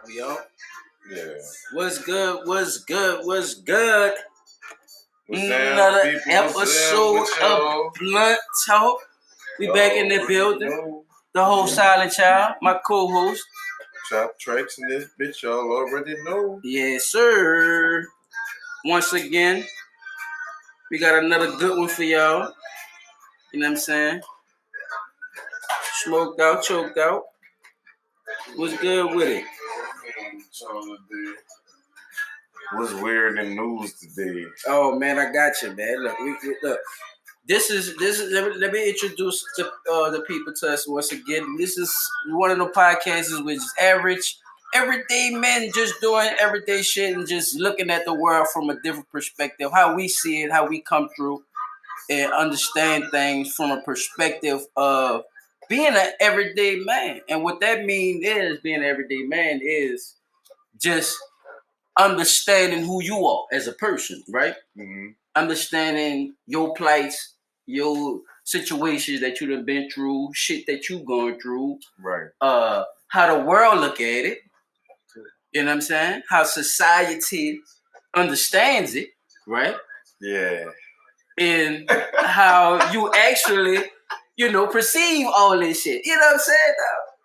Yo. Yeah. What's good? What's good? What's good? Another episode of Blunt Talk. We back in the building. The whole Silent Child, my co-host. Chop tracks in this bitch, y'all already know. Yes, sir. Once again, we got another good one for y'all. You know what I'm saying? Smoked out, choked out. What's good with it? What's weird in news today? Oh man, I got you, man. Look, look. This is. Let me introduce the people to us once again. This is one of the podcasts which is average, everyday men just doing everyday shit and just looking at the world from a different perspective, how we see it, how we come through and understand things from a perspective of being an everyday man. And what that means is being an everyday man is just understanding who you are as a person, right? Mm-hmm. Understanding your plights, your situations that you done been through, shit that you going through, right? How the world look at it, you know what I'm saying? How society understands it, right? Yeah. And how you actually, perceive all this shit. You know what I'm saying?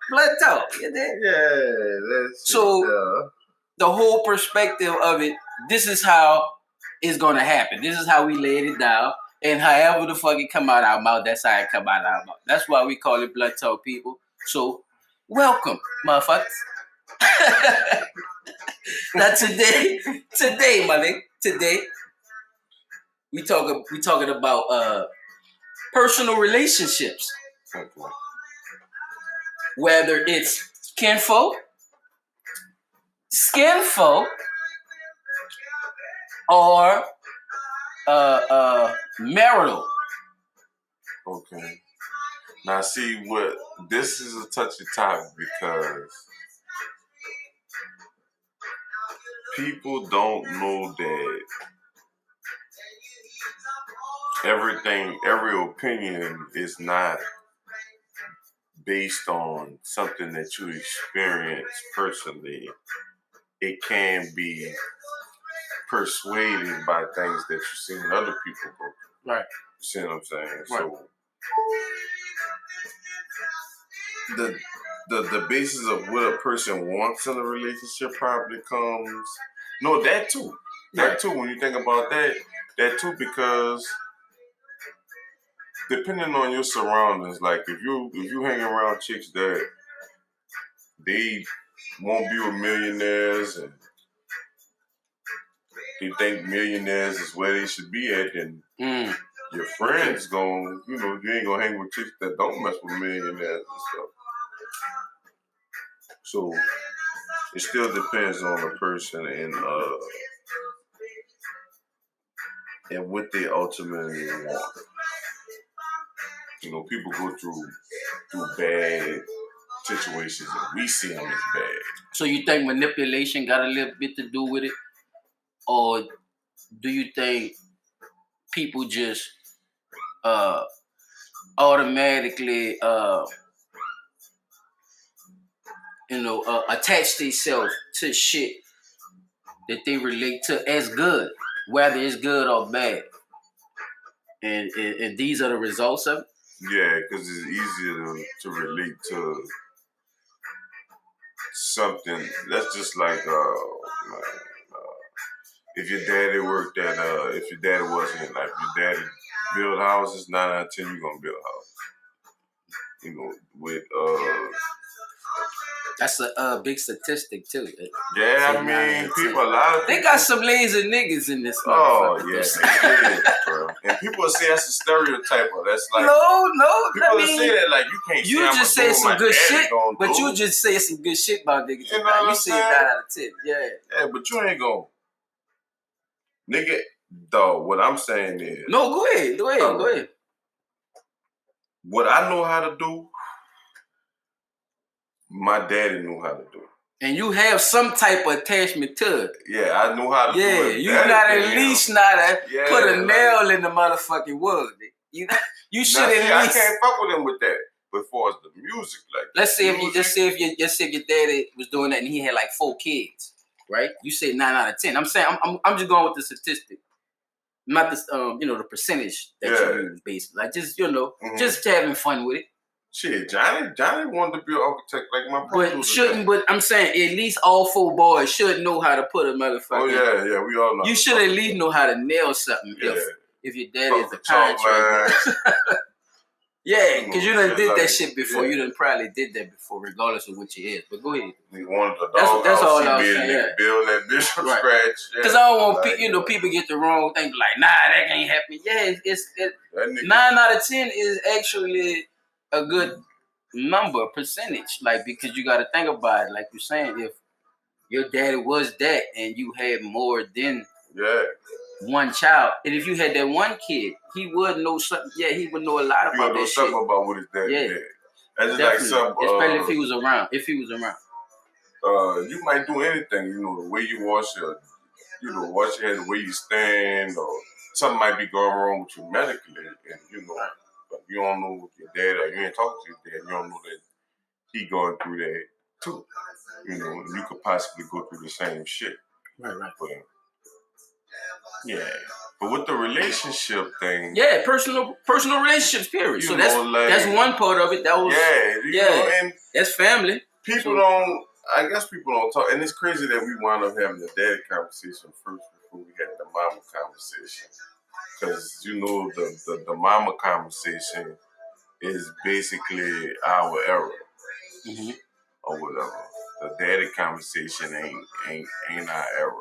Blood talk. You know? Yeah. That's so the whole perspective of it. This is how it's gonna happen. This is how we laid it down. And however the fuck it come out our mouth, that's how it come out our mouth. That's why we call it blood talk, people. So welcome, motherfuckers. Now today, my nigga, today we talking about personal relationships. Okay. Whether it's kinfolk, skinfolk, or marital. Okay. Now see what this is a touchy topic because people don't know that every opinion is not based on something that you experience personally. It can be persuaded by things that you've seen other people go through. Right. You see what I'm saying? Right. So the basis of what a person wants in a relationship probably comes. No, that too. That too. When you think about that too, because depending on your surroundings, like if you hang around chicks that they won't be with millionaires and they think millionaires is where they should be at, then your friends you ain't gonna hang with chicks that don't mess with millionaires and stuff. So it still depends on the person and what they ultimately want. People go through bad situations and we see them as bad. So you think manipulation got a little bit to do with it? Or do you think people just automatically attach themselves to shit that they relate to as good, whether it's good or bad? And these are the results of it? Yeah, because it's easier to relate to something that's just like if your daddy worked at if your daddy wasn't like if your daddy build houses, 9 out of 10 you're gonna build houses. With that's a big statistic too. Yeah, I mean, people, a lot of people. They got some lazy niggas in this. Oh yeah, it is, bro. And people say that's a stereotype. That's like no. People say that like you can't. You just say some good shit, but you just say some good shit about niggas. You know what I'm say saying? 9 out of 10. Yeah. Yeah, but you ain't gonna, nigga. Though what I'm saying is. No, go ahead. What I know how to do, my daddy knew how to do. And you have some type of attachment to it. Yeah, I knew how to do it. Yeah, you got at least put a nail in the motherfucking wood. You should at least. I can't fuck with him with that. But as far as the music, like let's say if your daddy was doing that and he had like 4 kids, right? You say 9 out of 10. I'm saying I'm just going with the statistic, not the the percentage that you use, basically. Like just just having fun with it. Shit, Johnny wanted to be an architect like my brother. But I'm saying at least all 4 boys should know how to put a motherfucker. Oh yeah, we all know. You should at least know how to nail something. If your daddy is a contractor. Yeah, because you done did that shit before. You done probably did that before, regardless of what you is. But go ahead. That's all I was saying. Yeah. Build that bitch from scratch. Because I don't want people get the wrong thing. Like, nah, that ain't happening. Yeah, it's 9 out of 10 is actually a good number, percentage. Like, because you got to think about it. Like you're saying, if your daddy was that and you had more than one child, and if you had that one kid, he would know something. Yeah, he would know a lot about that shit. Something about what his daddy did. That's just like especially if he was around. You might do anything. The way you wash your, wash your head, the way you stand, or something might be going wrong with you medically, and but you don't know with your dad, or you ain't talking to your dad, you don't know that he going through that too. You could possibly go through the same shit. Right. But, but with the relationship thing, personal relationships, period. So that's one part of it. That was and that's family. People don't talk, and it's crazy that we wound up having the daddy conversation first before we had the mama conversation, because the mama conversation is basically our era or whatever. The daddy conversation ain't our era.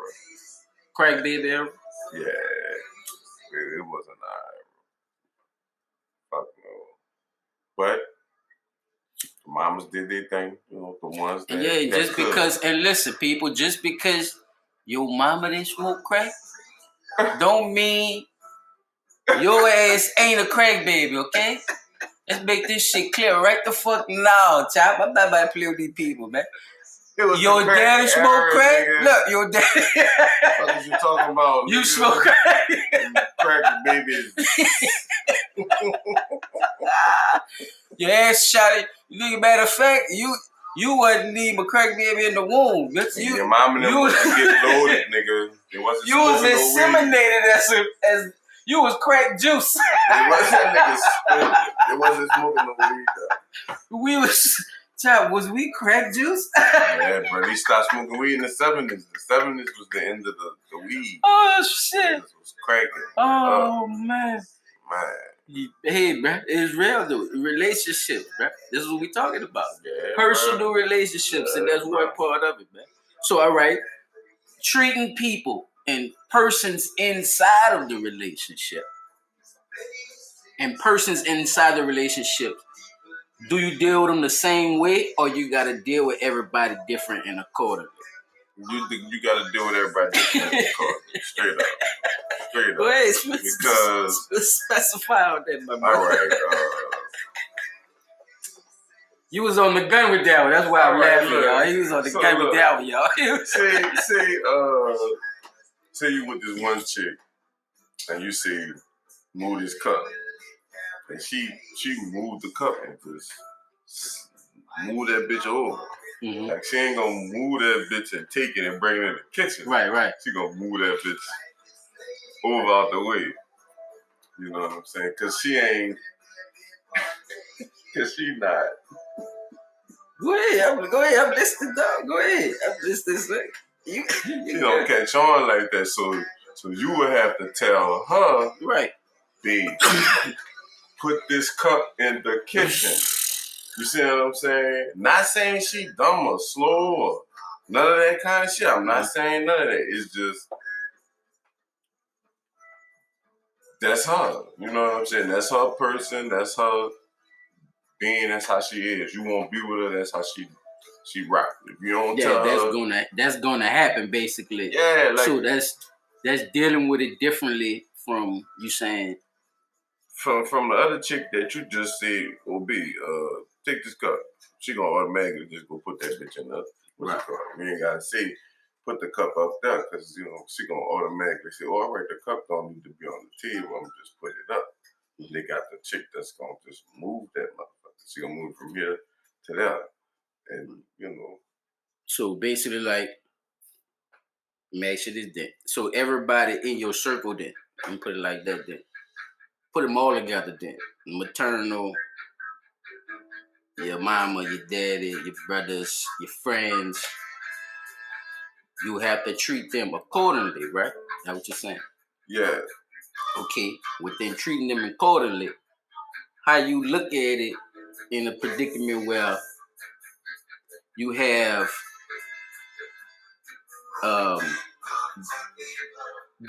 Crack baby era. Yeah, it wasn't our era. Fuck no. But the mamas did their thing, the ones that and listen, people, just because your mama didn't smoke crack, don't mean your ass ain't a crack baby, okay? Let's make this shit clear right the fuck now, chop. I'm not about to play with these people, man. Your daddy smoke crack? Nigga. Look, your daddy. What are you talking about? You smoke crack? Crack babies. Your ass shot it. Matter of fact, you wasn't even a crack baby in the womb. Your mom and them was getting loaded, nigga. You was inseminated as you was crack juice. It wasn't smoking no weed though. Was we crack juice? Yeah, bro. He stopped smoking weed in the 70s. The 70s was the end of the weed. Oh, shit. It was cracking. Oh, man. Hey, bro. It's real, though. Relationships, bro. This is what we talking about. Yeah, personal relationships, and that's one part of it, man. So, all right. Treating people and persons inside of the relationship. And persons inside the relationship. Do you deal with them the same way, or you got to deal with everybody different and accordingly? You got to deal with everybody different and accordingly. Straight up. Go ahead, because specify on that, my brother. All right. You was on the gun with that one. That's why I'm laughing, y'all. He was on the gun with that one, y'all. Say you with this one chick, and you say, move this cup. And she moved the cup and just move that bitch over. Mm-hmm. Like, she ain't gonna move that bitch and take it and bring it in the kitchen. Right. She gonna move that bitch over out the way. You know what I'm saying? Cause she not. Go ahead. I'm listening, dog. Go ahead. I'm listening. You don't catch on like that. So you would have to tell her, right, babe, put this cup in the kitchen. You see what I'm saying? Not saying she dumb or slow or none of that kind of shit. I'm not saying none of that. It's just, that's her. You know what I'm saying? That's her person. That's her being. That's how she is. You won't be with her. That's how she rock. If you don't tell her, that's gonna happen basically. Yeah. Like, so that's dealing with it differently from you saying. From the other chick that you just said, take this cup. She gonna automatically just go put that bitch in the cup. You ain't gotta say, put the cup up there, because she gonna automatically say, all right, the cup don't need to be on the table. I'm just put it up. They got the chick that's gonna just move that motherfucker. She gonna move from here to there, and So basically, like, make sure this then. So everybody in your circle then, let me put it like that then. Put them all together then. Maternal, your mama, your daddy, your brothers, your friends. You have to treat them accordingly, right? That's what you're saying. Yeah. Okay. Within treating them accordingly, how you look at it in a predicament where you have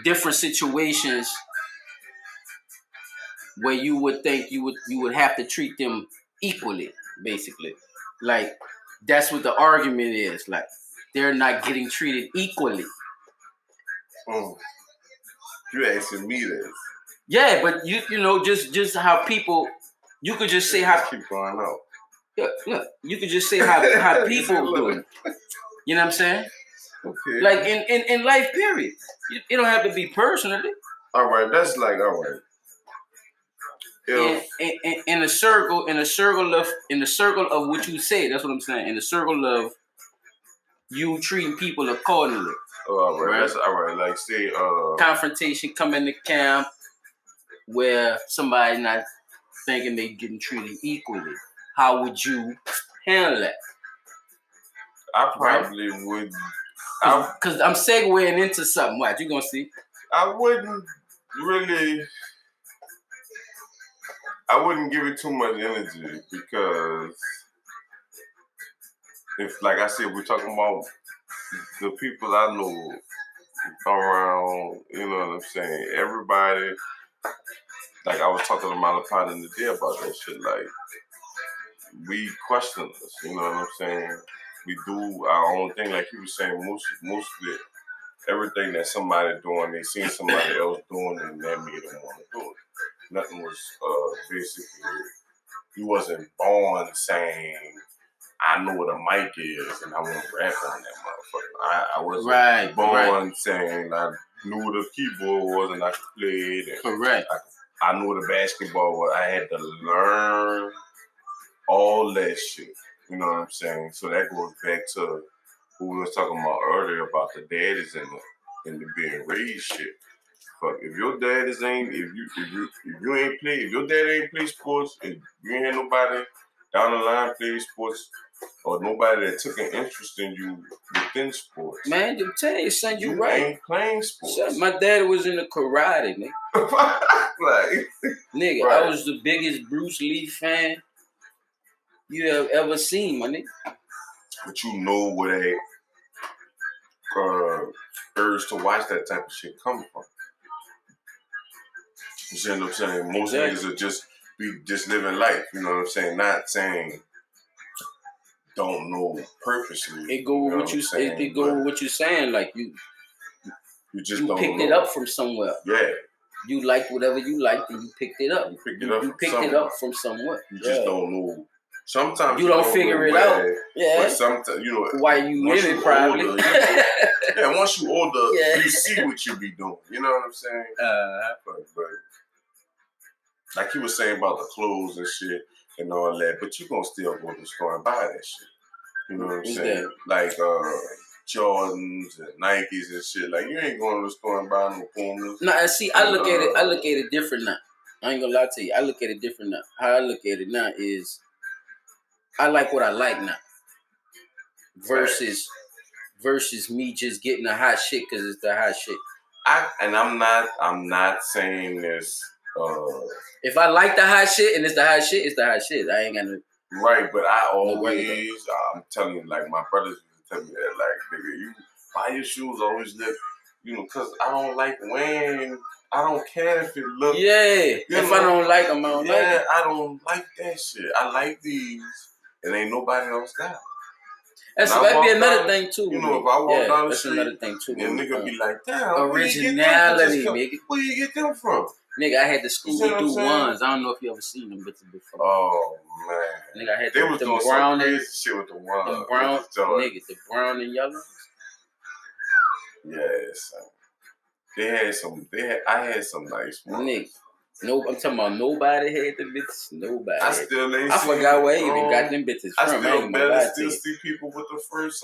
different situations where you would think you would have to treat them equally, basically. Like, that's what the argument is. Like, they're not getting treated equally. You asking me this? Yeah, but you know, just how people, you could just say how keep going out. Yeah, you could just say how people do it. You know what I'm saying? Okay. Like in life, period. You don't have to be personally. All right, that's like all right. In a circle of what you say, that's what I'm saying. In the circle of you treating people accordingly. Oh, all right, that's all right. Like say confrontation come in the camp where somebody not thinking they getting treated equally. How would you handle that? I probably would. Because I'm segueing into something. What you gonna see? I wouldn't give it too much energy because if, like I said, we're talking about the people I know around, you know what I'm saying? Everybody, like I was talking to Malapana in the day about that shit, like we question us, you know what I'm saying? We do our own thing, like you were saying, mostly everything that somebody doing, they seen somebody else doing and that made them want to do it. Nothing was basically, you wasn't born saying, I know what a mic is and I want to rap on that motherfucker. I wasn't born saying I knew what a keyboard was and I could play it. And correct. I knew what a basketball was. I had to learn all that shit. You know what I'm saying? So that goes back to who we was talking about earlier about the daddies and the being raised shit. Fuck, if your daddies ain't, if your dad ain't play sports, if you ain't had nobody down the line play sports, or nobody that took an interest in you within sports. Man, I'm telling you, son, you right. Ain't playing sports. Son, my daddy was in the karate, nigga. Like, nigga, right. I was the biggest Bruce Lee fan you have ever seen, my nigga. But you know where they urge to watch that type of shit come from. You see what I'm saying? Most niggas are just living life, you know what I'm saying? Not saying don't know purposely. It go with what you saying. It go with what you're saying. Like you just don't picked know. it up from somewhere. Yeah. You liked whatever you liked and you picked it up. You picked it up from somewhere. You just don't know. Sometimes you don't figure it out. Yeah. But sometimes, you know, why you living probably. Older, once you older, you see what you be doing. You know what I'm saying? But like you were saying about the clothes and shit and all that, but you gonna still go to the store and buy that shit. You know what I'm saying? Like Jordans and Nikes and shit. Like you ain't going to the store and buying no Pumas. Nah, see, I look at it different now. I ain't gonna lie to you. I look at it different now. How I look at it now is I like what I like now. Versus me just getting the hot shit because it's the hot shit. I'm not saying this. If I like the hot shit and it's the hot shit, it's the hot shit. I ain't got no. Right, but I always, I'm telling you, like my brothers used to tell me that, like, nigga, you buy your shoes always look, you know, because I don't like wearing. I don't care if it look. Yeah, if I don't like them, I don't like them. I don't like that shit. I like these, and ain't nobody else got them. That'd be another thing too. You know, if I walk down the that's street, another thing too. And nigga be like, damn, originality, nigga. Where you get them from? Nigga, I had the Scooby-Doo ones. I don't know if you ever seen them bitches before. Oh man, nigga, I had they was doing brown some crazy shit with the ones. The brown, nigga, the brown and yellow. Yes, they had some. I had some nice ones. Nigga, No, I'm talking about nobody had the bitches. Nobody. I still ain't. I forgot where he even got them bitches I from. still better still see people with the first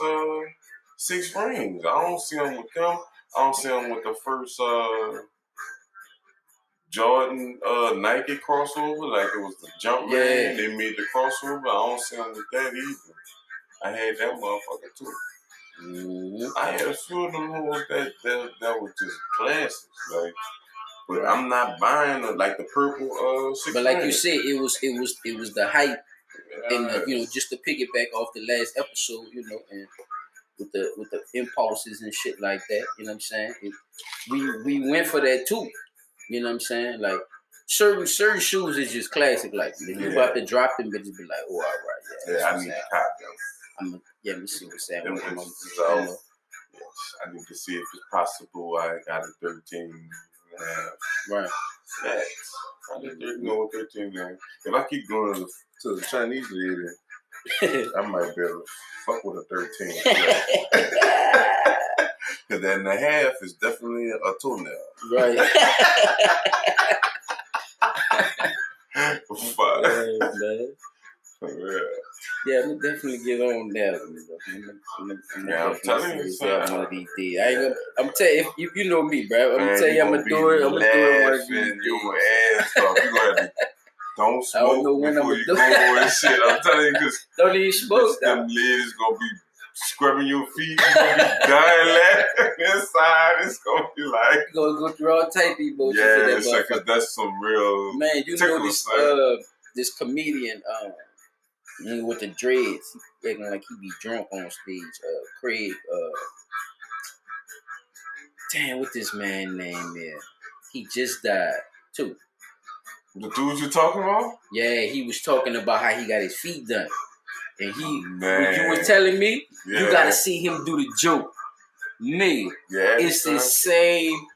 6 rings. I don't see them with them. I don't see them with the first Jordan Nike crossover, like it was the Jumpman. They made the crossover. I don't see them with that either. I had that motherfucker too. Mm-hmm. I had a few of them hoes that was just classics, like. But I'm not buying like the purple 6 But like rings. you said, it was the hype, and just to piggyback off the last episode, and with the impulses and shit like that, you know what I'm saying? We went for that too, you know what I'm saying? Like certain shoes is just classic. Like if you about to drop them, bitches be like, oh, all right, yeah, I need to cop them. Let me see what's happening. I need to see if it's possible. I got a 13. Right. Facts. I need to go with 13 now. If I keep going to the Chinese lady, I might be able to fuck with a 13. Because that and a half is definitely a toenail. Right. Fuck. Yeah, yeah, I'm definitely get on that. I'm telling you, son. One of these days. I'm tell you, if you know me, bro. I'm gonna tell you, I'm gonna do it. I'm gonna do it one of these days. Your ass off. You gonna have to don't smoke before you go and shit. I'm telling you, because don't even smoke. Them ladies gonna be scrubbing your feet. You gonna be dying laughing inside. It's gonna be like you gonna go through all type of emotions. Yeah, because that's some real man. You know this this comedian with the dreads, he acting like he be drunk on stage. Craig, damn, what this man name is? He just died too. The dude you talking about? Yeah, he was talking about how he got his feet done, and what you was telling me, you gotta see him do the joke. Me, it's the same.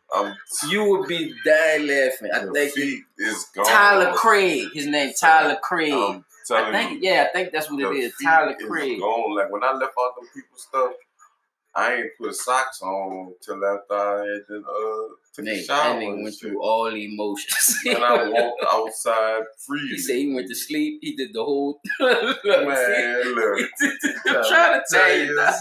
You would be dying laughing. I think feet is gone. Tyler Craig. His name Tyler Craig. I think that's what it is. Tyler Craig. Gone. Like when I left out them people's stuff, I ain't put socks on till after I had took a shower. That nigga went through all the emotions. And I walked outside free. He said he went to sleep. He did the whole. Man, look. I'm trying to tell you that.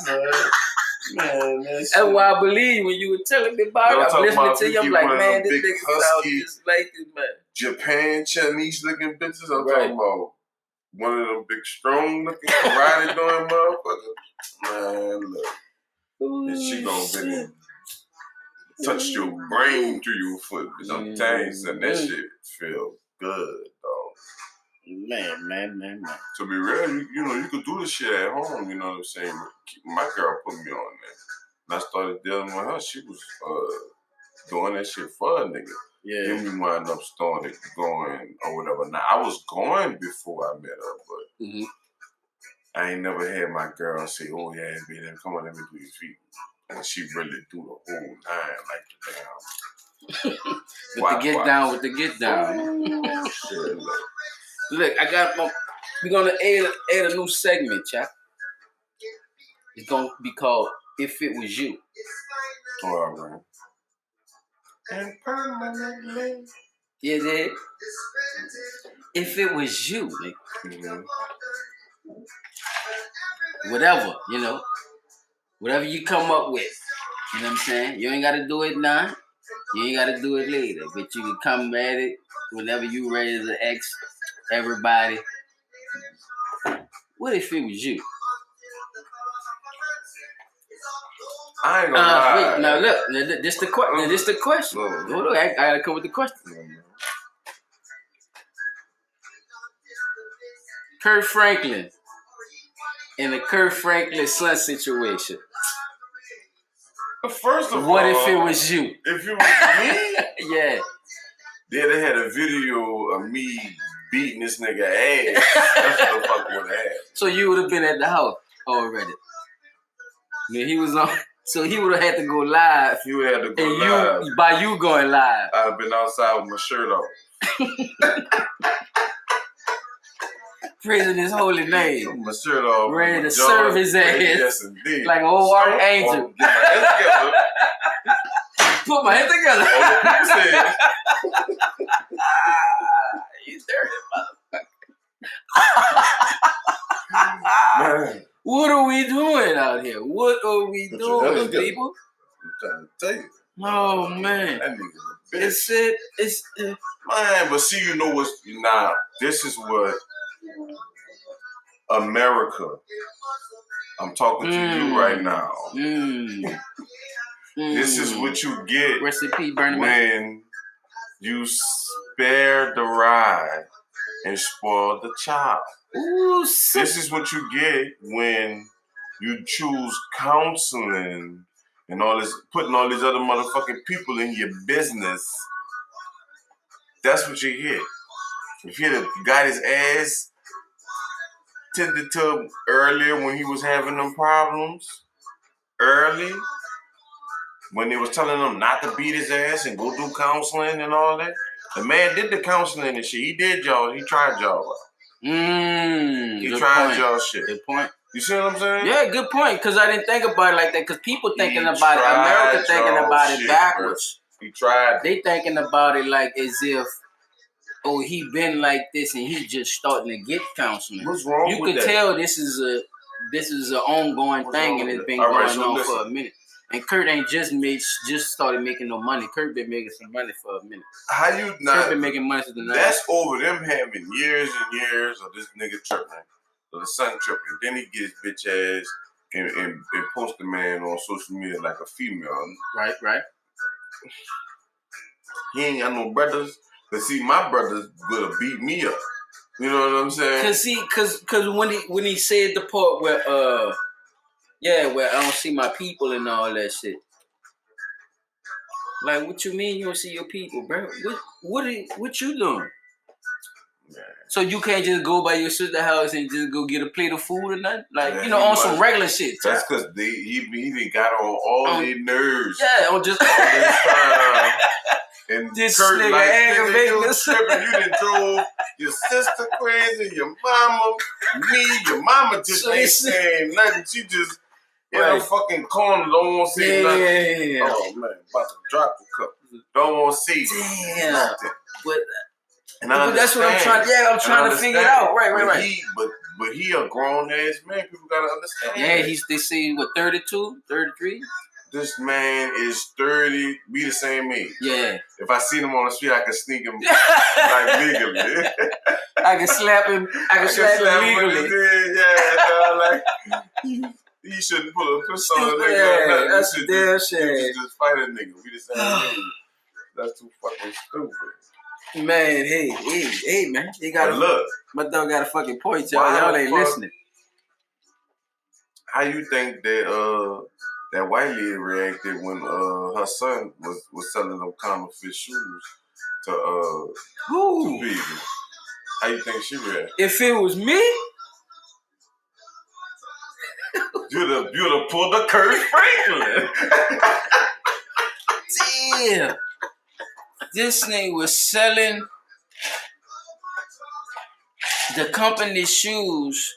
Man, that's why I believe when you were telling me about it, I'm listening to you. I'm like, man, this nigga sounds just like this, man. Japan Chinese looking bitches. I'm talking about one of them big strong looking karate doing motherfuckers. Man, look, this shit gonna really touch your brain through your foot. I'm telling you, son, that shit feel good, dog. Man. To be real, you could do this shit at home, you know what I'm saying? My girl put me on that. And I started dealing with her. She was doing that shit for a nigga. Yeah. Then we wind up started going or whatever. Now, I was going before I met her, but I ain't never had my girl say, oh, yeah, baby, come on, let me do your feet. And she really do the whole nine, like the damn. With the get down. Shit, look, we're gonna add a new segment, chap. It's gonna be called If It Was You. All right. And permanently. Yeah, dude. If it was you, whatever, whatever you come up with, you know what I'm saying? You ain't gotta do it now. You ain't gotta do it later, but you can come at it whenever you ready to ask everybody. What if it was you? I ain't gonna lie. Wait, now look, this the question. Hold on, I gotta come with the question. Kirk Franklin in the Kirk Franklin son situation. First of all, what if it was you? If it was me? Yeah. Then they had a video of me beating this nigga ass. That's what the fuck would have happened. So you would have been at the house already. Yeah, he was on. So he would have had to go live. He would have had to go live. By you going live. I've been outside with my shirt off. Praising his holy name. My shirt off. Ready to serve his ass. Yes, indeed. Like an old archangel. Get my head together. Put my head together. All the people said. Man, What are we doing out here? What are we doing, people? I'm trying to tell you. Oh man, That nigga's a bitch. it's Man, but see, you know what's now? This is what America. I'm talking to you right now. This is what you get Recipe Bernie when you spare the ride and spoil the child. Ooh, This is what you get when you choose counseling and all this, putting all these other motherfucking people in your business. That's what you get. If he'd have got his ass tended to earlier when he was having them problems, early, when they was telling him not to beat his ass and go do counseling and all that, the man did the counseling and shit. He did y'all. He tried y'all out. He tried y'all shit. Good point. You see what I'm saying? Yeah, good point. Because I didn't think about it like that. Because people thinking about it, America thinking about it backwards. He tried. They thinking about it like as if, oh, he been like this and he just starting to get counseling. What's wrong you with that? You could tell this is an ongoing thing and it's been going on for a minute. And Kurt ain't just started making no money. Kurt been making some money for a minute. How you not? Kurt been making money since the 90s. That's over them having years and years of this nigga tripping, or the son tripping. Then he gets bitch ass and post the man on social media like a female. Right. He ain't got no brothers. But see, my brothers would have beat me up. You know what I'm saying? Cause when he said the part where where I don't see my people and all that shit. Like, what you mean you don't see your people, bro? What you doing? Man. So you can't just go by your sister's house and just go get a plate of food or nothing? Like, man, on some regular shit. That's because he got on all their nerves. Yeah, on just all this time. And this Kurt nigga like, aggravating you us. tripping, you done drove your sister crazy, your mama, me, your mama just ain't saying nothing. She just in a fucking corner, don't want to say nothing. Oh man, about to drop the cup. Don't want to say nothing. But that's what I'm trying. Yeah, I'm trying to figure it out. Right. But he a grown ass man. People gotta understand. Yeah, they say what 32, 33. This man is 30. We the same age. Yeah. If I see him on the street, I can sneak him like legally. I can slap him. I can slap him legally. Yeah, he shouldn't put a pistol on a nigga. Yeah, that's a damn shame. Just fight a nigga. We the same age. That's too fucking stupid. Man, hey, man. He got look. My dog got a fucking point, y'all. Y'all ain't listening. How you think that white lady reacted when her son was selling them counterfeit shoes to people? How you think she reacted? If it was me, you'd have pulled the Kurt Franklin. Damn. This nigga was selling the company shoes,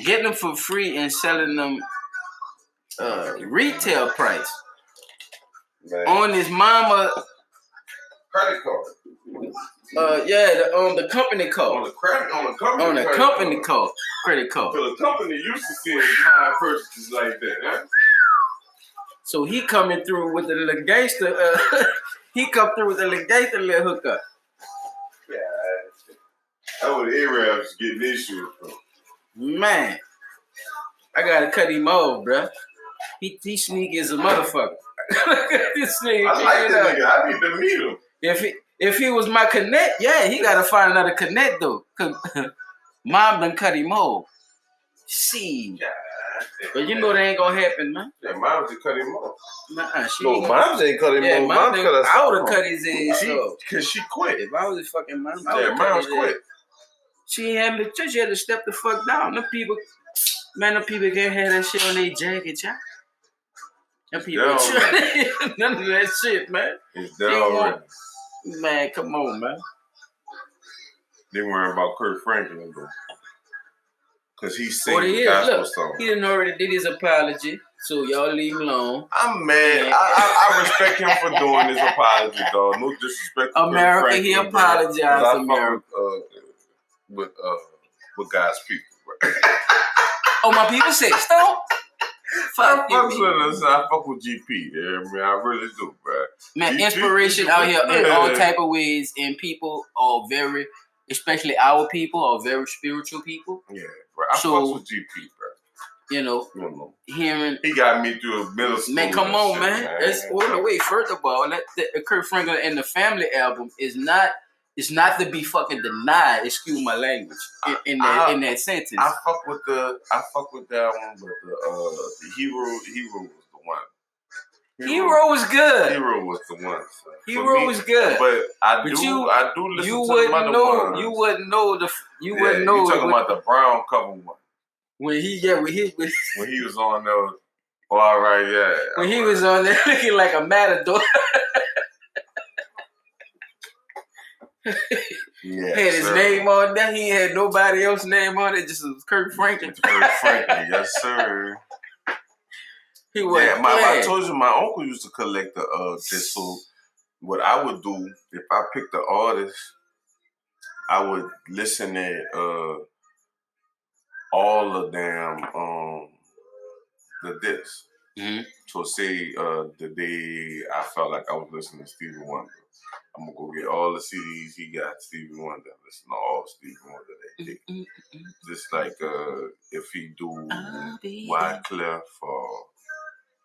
getting them for free and selling them retail price. Man. On his mama credit card. On the company card. On the company card. Credit card. So the company used to see high purchases like that, huh? So he coming through with the little gangster. He come through with the little gangster little hookup. Yeah, that's what the Arabs getting issues from. Man, I gotta cut him off, bruh. He sneaky as a motherfucker. This nigga. I like that nigga. I need to meet him. If he was my connect, yeah, he gotta find another connect though. Cause mom done cut him off. See. Yeah. But you know that ain't gonna happen, man. Yeah, mom just cut him off. Mom ain't cut him off. Mom cut us off. I would have cut his ass off. Cause she quit. If I was his fucking mom, mom's quit. She had to step the fuck down. Them people can't have that shit on their jacket, y'all. Them people none of that shit, man. It's done already. Man, come on, man. They worrying about Kurt Franklin, though. Because he's singing the gospel song. He didn't already did his apology. So y'all leave him alone. I'm mad. I respect him for doing his apology, dog. No disrespect to America, he apologized, America. With God's people, right? Oh, my people say, stop. I fuck with GP. Yeah, man, I really do, bro. Man, inspiration out here in all type of ways, and people are very, especially our people, are very spiritual people. Yeah, bro. I fuck with GP, bro. You know, hearing he got me through a middle school. Man, come on, man. Wait. First of all, the Kirk Franklin and the Family album is not. It's not to be fucking denied. Excuse my language in that sentence. I fuck with that one, but the hero was the one. Hero was good. Hero was the one. So. Hero was good. But I do listen to the other ones. You wouldn't know You talking about the brown cover one? When he was on there. Oh, all right, yeah. When he was on there looking like a matador. Yeah, had his name on there. He had nobody else's name on it. Just was Kirk Franklin. Kirk Franklin, yes sir. He was. Yeah, I told you my uncle used to collect the this. So what I would do if I picked the artist, I would listen at all of them the discs. Mm-hmm. So say the day I felt like I was listening to Stevie Wonder. I'm gonna go get all the CDs he got. Stevie Wonder, listen to all Stevie Wonder that day. Just like if he do Wyclef or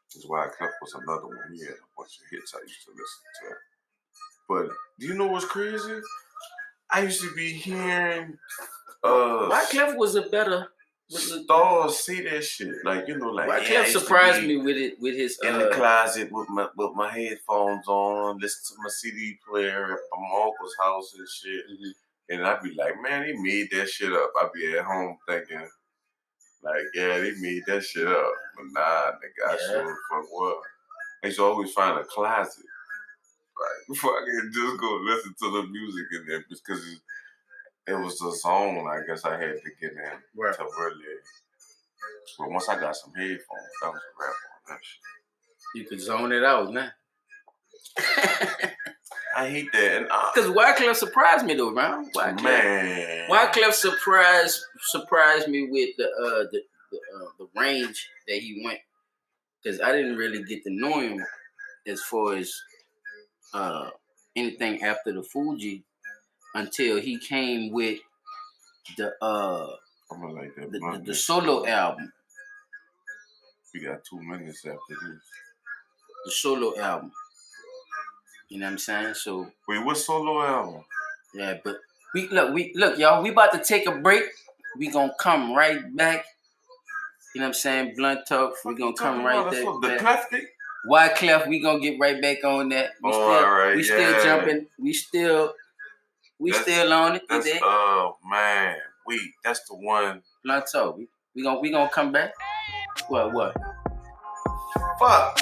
because Wyclef was another one. He had a bunch of hits I used to listen to. But do you know what's crazy? I used to be hearing Wyclef was a better. Stars say that shit, like Wyclef surprised me with his in the closet with my headphones on, listen to my CD player at my uncle's house and shit, and I'd be like, man, they made that shit up. I'd be at home thinking, like, yeah, they made that shit up, but nah, nigga, I sure the fuck was. I used to always find a closet, right, before I could just go listen to the music in there because. It was a zone, I guess I had to get in to really. But once I got some headphones, I was a rapper on that shit. You could zone it out, man. I hate that. Because Wyclef surprised me though, man. Wyclef surprised me with the range that he went. Because I didn't really get to know him as far as anything after the Fuji. Until he came with the solo album. We got 2 minutes after this. The solo album. You know what I'm saying? So wait, what solo album? Yeah, but we look, y'all. We about to take a break. We gonna come right back. You know what I'm saying? Blunt Talk. We gonna come right there. The Clefty? Wyclef. We gonna get right back on that. We still jumping. We still on it today. Oh man, that's the one. Blunt Talk. We gonna come back. What? Fuck.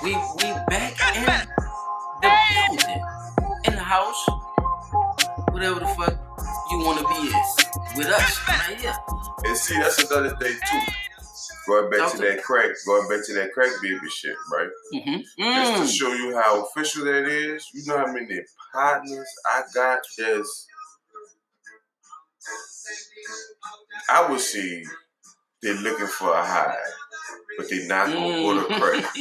We back in the building, in the house, whatever the fuck you want to be in, with us right here. And see, that's another thing too. Going back to that crack baby shit, right? Mm-hmm. Just to show you how official that is. You know how many partners I got? I would see they're looking for a high, but they're not gonna go to crack.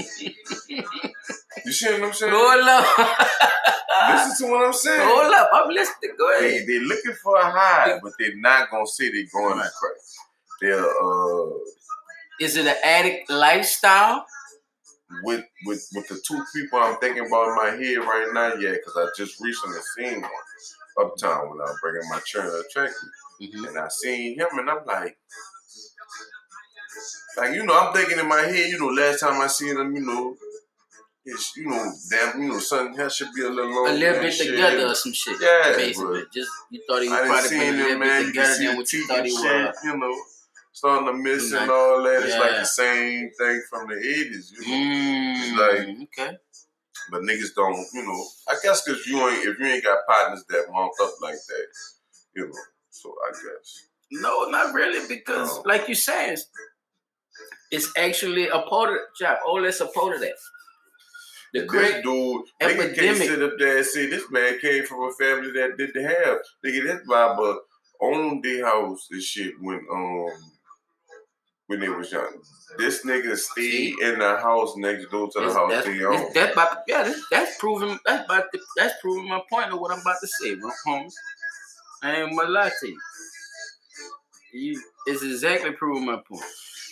You see what I'm saying? Hold up. Listen to what I'm saying. Hold up, I'm listening. Go ahead. They're looking for a high, but they're not gonna say they're going to crack. Is it an addict lifestyle? With the two people I'm thinking about in my head right now, yeah, because I just recently seen one uptown when I was bringing my children to track, and I seen him, and I'm like, Like, I'm thinking in my head, last time I seen them, it's, damn, son, that should be a little longer. A little bit together or some shit. Yeah, basically. bro. Just, you thought he was probably putting a little bit together than what you thought he was. Starting to miss and all that. It's like the same thing from the 80s, It's like, okay. But niggas don't, I guess because if you ain't got partners that monk up like that, so I guess. No, not really, because like you said, it's actually a part of the job. Let's a part of that. The great dude, nigga can't sit up there and say this man came from a family that didn't have. Nigga, this Baba owned their house and shit when they was young. This nigga stayed in the house next door to the house they owned. That's proving my point of what I'm about to say, bro. I ain't gonna lie to you. It's exactly proving my point.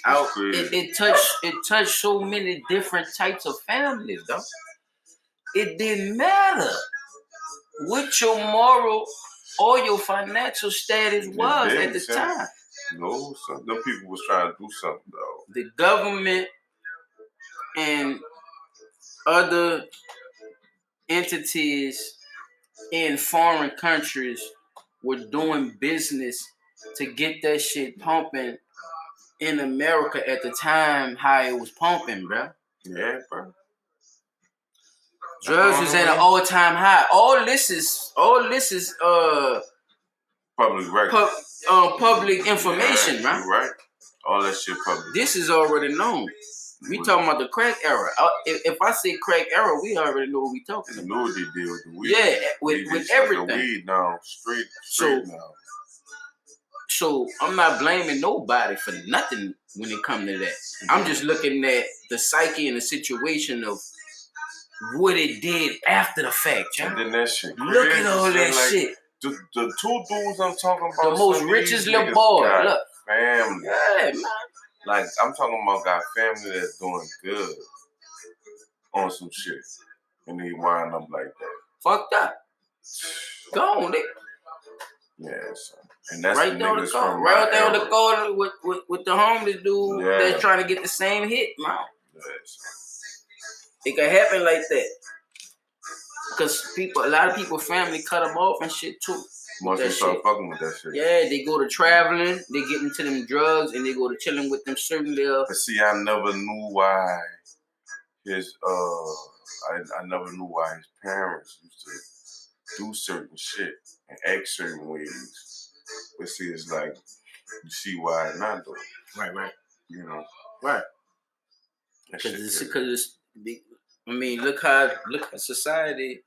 It touched so many different types of families, though. It didn't matter what your moral or your financial status was at the time. No, them people was trying to do something, though. The government and other entities in foreign countries were doing business to get that shit pumping in America at the time how it was pumping, bro. Yeah, bro. Drugs was at an all-time high. All this is public record. Public information, right? You're right. All that shit public. This is already known. We talking about the crack era. If I say crack era, we already know what we talking about. You know what they did with the weed. Yeah, with everything. The weed down straight now. So I'm not blaming nobody for nothing when it comes to that. Mm-hmm. I'm just looking at the psyche and the situation of what it did after the fact, and then that shit. Look at all that shit. The two dudes I'm talking about. The most richest little boy. Look. Family. Yeah, man. Like, I'm talking about got family that's doing good on some shit. And they wind up like that. Fucked up. Go on, nigga. Yeah, son. And that's right there on the corner. Right there on the corner with the homeless dude that's trying to get the same hit, man. Yes. It can happen like that. Because a lot of people, family cut them off and shit too. Once they start fucking with that shit. Yeah, they go to traveling, they get into them drugs, and they go to chilling with them certain little. But see, I never knew why his I never knew why his parents used to do certain shit and act certain ways. But see, it's like you see why not though. Right. Right. Because I mean, look how society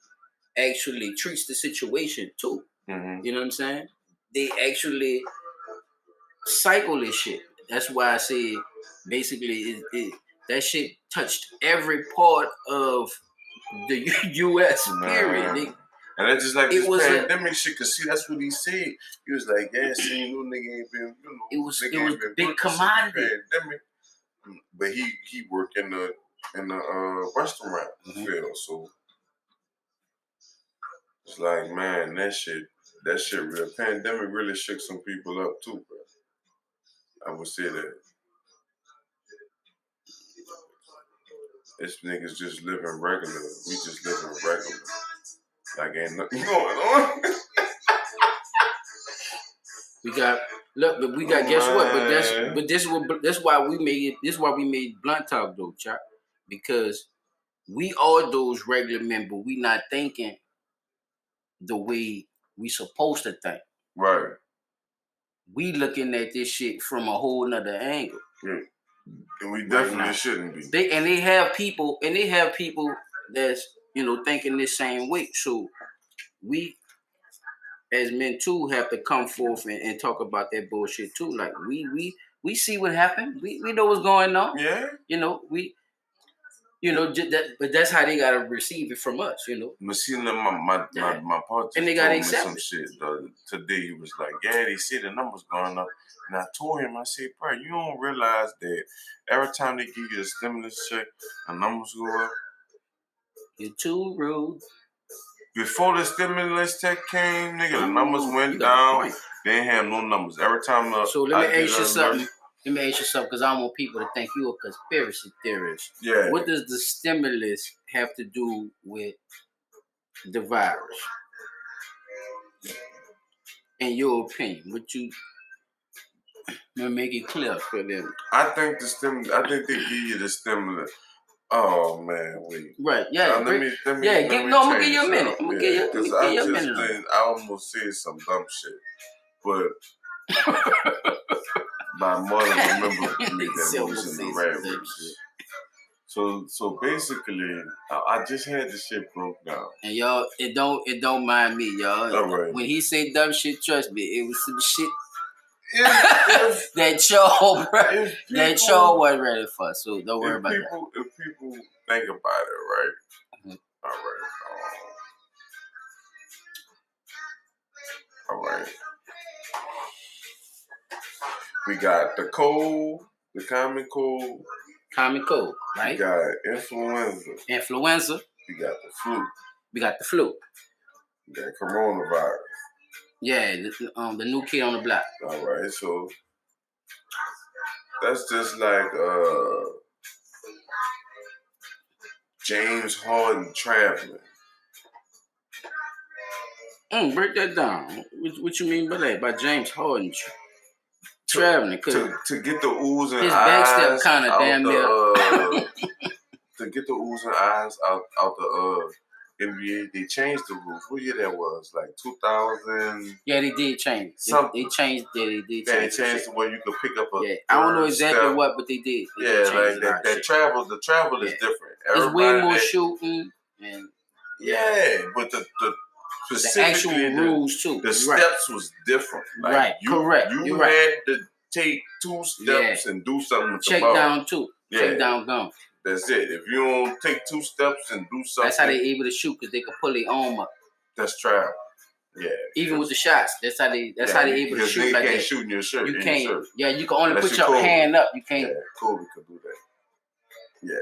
actually treats the situation too. Mm-hmm. You know what I'm saying? They actually cycle this shit. That's why I say basically that shit touched every part of the U.S. period. And that's just like this pandemic shit. Cause see, that's what he said. He was like, "Yeah, see, you nigga ain't been, it was big commodity." Pandemic. But he worked in the restaurant field, so it's like, man, that shit real. Pandemic really shook some people up too, bro. I would say that. This niggas just living regular. We just living regular. Like ain't nothing going on. Guess what? But that's why we made Blunt Talk though, Chop. Because we are those regular men, but we not thinking the way we supposed to think. Right. We looking at this shit from a whole nother angle. Yeah. And we definitely shouldn't be. They have people that's, thinking this same way. So we as men too have to come forth and talk about that bullshit too. Like we see what happened. We know what's going on. Yeah. But that's how they gotta receive it from us, But see, my partner and they gotta accept some shit. Today he was like, "Yeah, they see the numbers going up," and I told him, I said, "Bro, you don't realize that every time they give you a stimulus check, the numbers go up." You're too rude. Before the stimulus check came, nigga, the numbers went down. They ain't have no numbers. Every time So let me ask you something. Let me ask you something, because I don't want people to think you're a conspiracy theorist. Yeah. What does the stimulus have to do with the virus? In your opinion, would you make it clear for them? I think they give you the stimulus. Oh man, wait. Right, yeah. I'm gonna give you a minute. I'm gonna give you a minute. I almost said some dumb shit, but my mother remembered me that was in the rabbits. So basically, I just had the shit broke down. And y'all, it don't mind me, y'all. All right. When he say dumb shit, trust me, it was some shit that y'all wasn't ready for. So don't worry about that. If people think about it, right? Mm-hmm. All right. We got the cold, the common cold. Common cold, right? We got influenza. We got the flu. We got coronavirus. Yeah, the new kid on the block. All right, so that's just like James Harden traveling. Break that down. What you mean by that? By James Harden traveling? To get the oohs and his eyes backstep kind of damn near. To get the oohs and eyes out the NBA, they changed the rules. What year that was? Like 2000? Yeah, they did change. They changed. They did. Yeah, they changed the way you could pick up a. Yeah, I don't know exactly what, but they did. That travel. The travel is different. There's way more shooting and. Yeah, but the actual rules too. The steps was different. Like right. Correct. You had to take 2 steps and do something with check the ball. Down too. Yeah. Check down gun. That's it. If you don't take 2 steps and do something, that's how they able to shoot, because they can pull their arm up. That's travel. Yeah. Even with the shots, that's how they able to shoot like that. You can't shoot in your shirt. You can't. Shirt. Yeah, you can only put your hand up. You can't. Yeah, Kobe could do that. Yeah.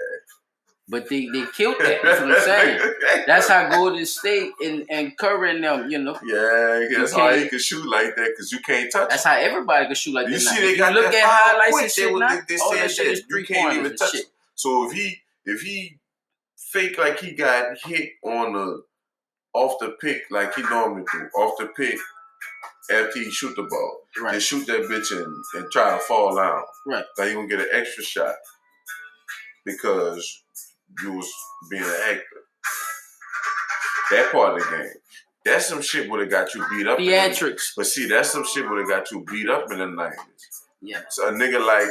But they killed that. That's what I'm saying. That's how Golden State and Curry and them, you know. Yeah, that's how you can shoot like that, because you can't touch. That's how everybody can shoot like that. You see, they got look at highlights and shit. They said that you can't even touch it. So if he fake like he got hit on off the pick like he normally do, off the pick after he shoot the ball, right. Then shoot that bitch and try to fall down. Right. Now you gonna get an extra shot because you was being an actor. That part of the game. That's some shit would have got you beat up. Theatrics. But see, that's some shit would have got you beat up in the 90s. Yeah. So a nigga like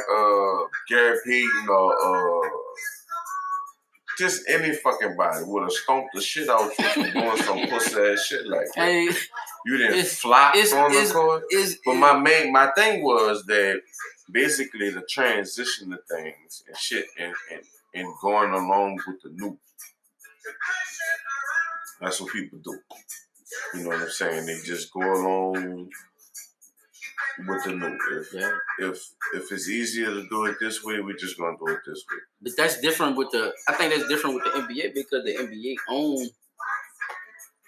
Gary Payton or just any fucking body would have stomped the shit out you for doing some pussy ass shit like that. Hey, you didn't flop on the court. But my thing was that basically the transition of things and shit and going along with the new. That's what people do. You know what I'm saying? They just go along with the new. If it's easier to do it this way, we're just gonna do it this way. But that's different with I think that's different with the NBA, because the NBA own.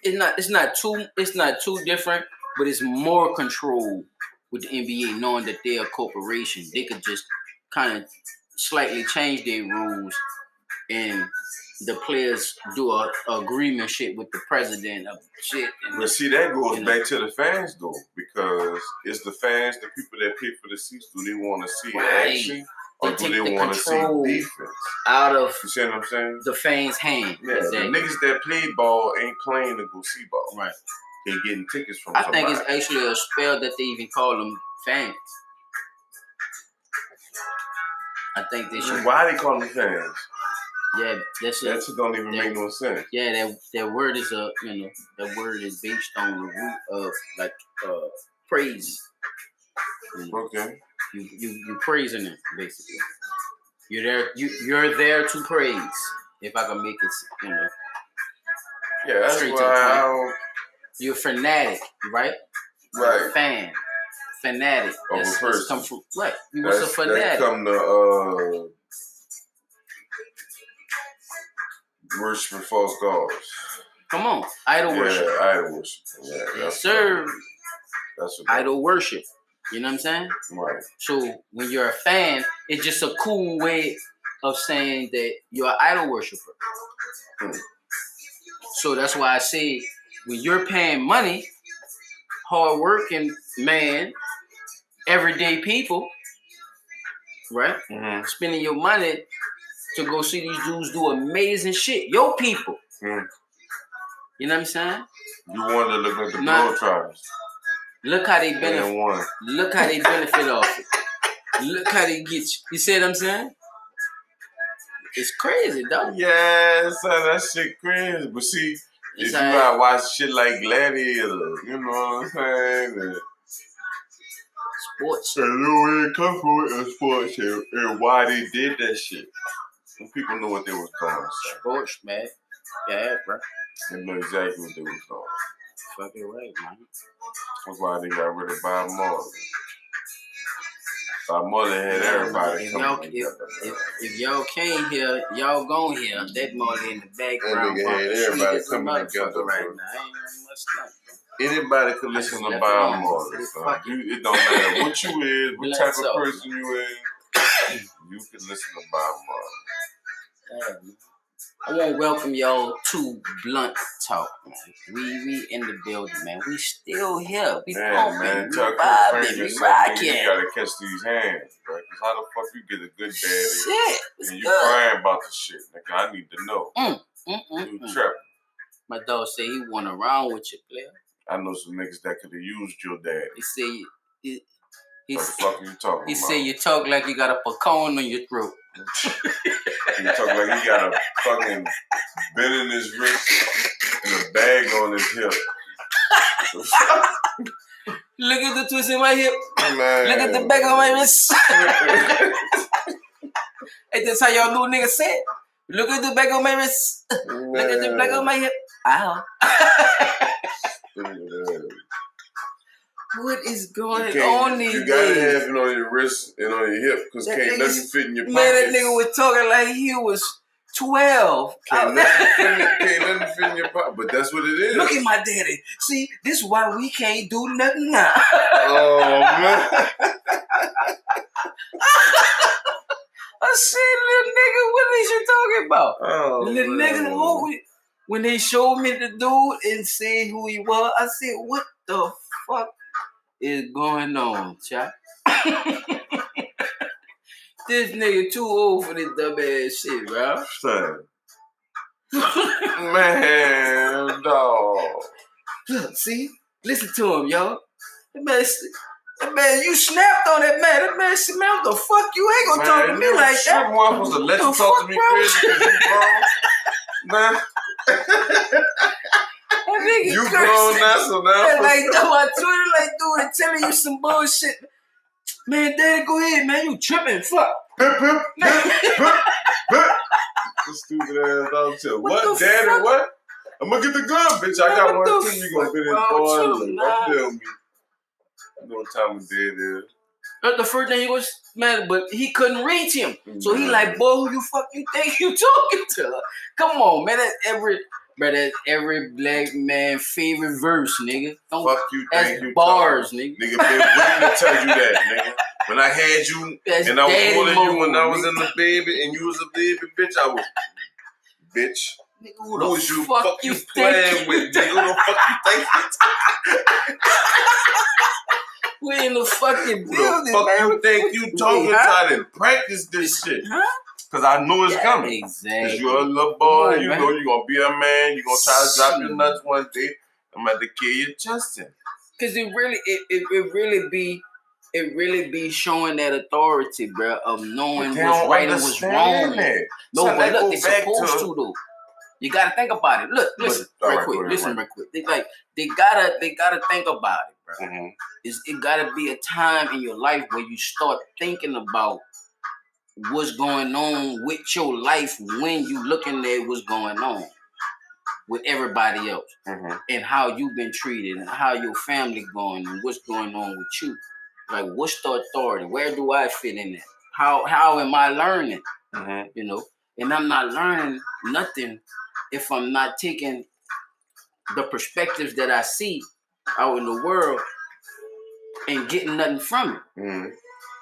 It's not too different, but it's more control with the NBA, knowing that they're a corporation. They could just kind of slightly change their rules, and the players do a agreement shit with the president of shit. But see, that goes back to the fans though, because it's the fans, the people that pay for the seats. Do they want to see action, or do they want to see defense out of? You see what I'm saying? The fans' hand. Yeah, exactly. The niggas that play ball ain't playing to go see ball. Right. They getting tickets from. I think it's actually a spell that they even call them fans. I think they should. Why they call them fans? Yeah, that don't even make no sense. Yeah, that word is that word is based on the root of like praise. You know? Okay. You praising them basically. You're there to praise. If I can make it, Yeah, that's why you're a fanatic, right? Right. You're a fan. Fanatic. Of a person. Come from, right. You was a fanatic. That come to worship false gods. Come on, idol worship. Yeah, idol worship. Yeah, yes, sir. That's what idol worship. You know what I'm saying? Right. So when you're a fan, it's just a cool way of saying that you're an idol worshiper. So that's why I say when you're paying money, hard-working man, everyday people, right? Mm-hmm. Spending your money to go see these dudes do amazing shit. Your people. Mm. You know what I'm saying? You want to look at the Globetrotters. Look how they benefit. Look how they benefit off it. Look how they get you. You see what I'm saying? It's crazy, dog. Yeah, son, that shit crazy. But see, if you gotta watch shit like Gladiator, you know what I'm saying? And sports. And where it come from in sports and why they did that shit. And people know what they was doing. So. Sports, man. Yeah, bro. They know exactly what they was doing. Fucking right, man. That's why they got rid of Bob Marley. Bob Marley had everybody coming together. If y'all came here, y'all gone here. That Marley in the background. That nigga had everybody coming together right now. Ain't much nothing. Anybody could listen to Bob Marley. It don't matter what you is, what type of person you is. You can listen to Bob Marley. I want to welcome y'all to Blunt Talk, man. We in the building, man. We still here. We pumping, man. we vibing, we rocking. You gotta catch these hands, bro. Cause how the fuck you get a good daddy shit, and you crying about the shit, nigga? I need to know. You tripping? My dog said he went around with you, player. I know some niggas that could have used your daddy. He said what the fuck are you talking about? He said you talk like you got a pecan on your throat. You talk like he got a fucking bend in his wrist and a bag on his hip. Look at the twist in my hip. Man. Look at the back of my wrist. Hey, that's how y'all little niggas say it. Look at the back of my wrist. Look at the back of my hip. Ow. What is going on these days? You gotta have it on your wrist and on your hip because can't nothing fit in your pockets. Man, that nigga was talking like he was 12. Can't nothing fit in your pocket, but that's what it is. Look at my daddy. See, this is why we can't do nothing now. Oh, man. I said, little nigga, what is you talking about? Oh, little nigga, when they showed me the dude and said who he was, I said, what the fuck is going on, chap? This nigga too old for this dumb ass shit, bro. Son. Man, dog. Look, see? Listen to him, yo. That man, you snapped on that man. That man said, man, what the fuck? You ain't gonna talk to me like that. I'm supposed to let you talk to me crazy because you grown. Man. You grown now, so now. Like, on Twitter, like, dude, telling you some bullshit. Man, daddy, go ahead, man. You tripping. Fuck. Stupid ass dog shit. What, daddy, fuck? What? I'm gonna get the gun, bitch. I got one too. You gonna fit in for Don't tell me. I know what time of day it is. The first thing he was mad, but he couldn't reach him. So he like, boy, who you fuck you think you talking to? Come on, man. That's every black man favorite verse, nigga. Don't fuck you think you bars, talking. Nigga. Been waiting to tell you that, nigga. When I had you and I was holding you when I was in the baby and you was a baby, bitch, I was bitch. Nigga, who was you fuck you playing with, nigga? Who the fuck you think? We in the fucking building. Fuck man. You think you talking to? I didn't practice this shit. Cause I know it's coming. Exactly. Cause you're a little boy, you know you're gonna be a man, you're gonna try to drop your nuts one day. I'm about to kill you, Justin. Cause it really be showing that authority, bro, of knowing what's right and what's wrong. No, but look, they're supposed to though. You gotta think about it. Look, listen, real quick. They gotta think about it, bro. Mm-hmm. It gotta be a time in your life where you start thinking about what's going on with your life when you looking at what's going on with everybody else, and how you've been treated and how your family going and what's going on with you. Like, what's the authority? Where do I fit in it? How am I learning? You know, and I'm not learning nothing if I'm not taking the perspectives that I see out in the world and getting nothing from it.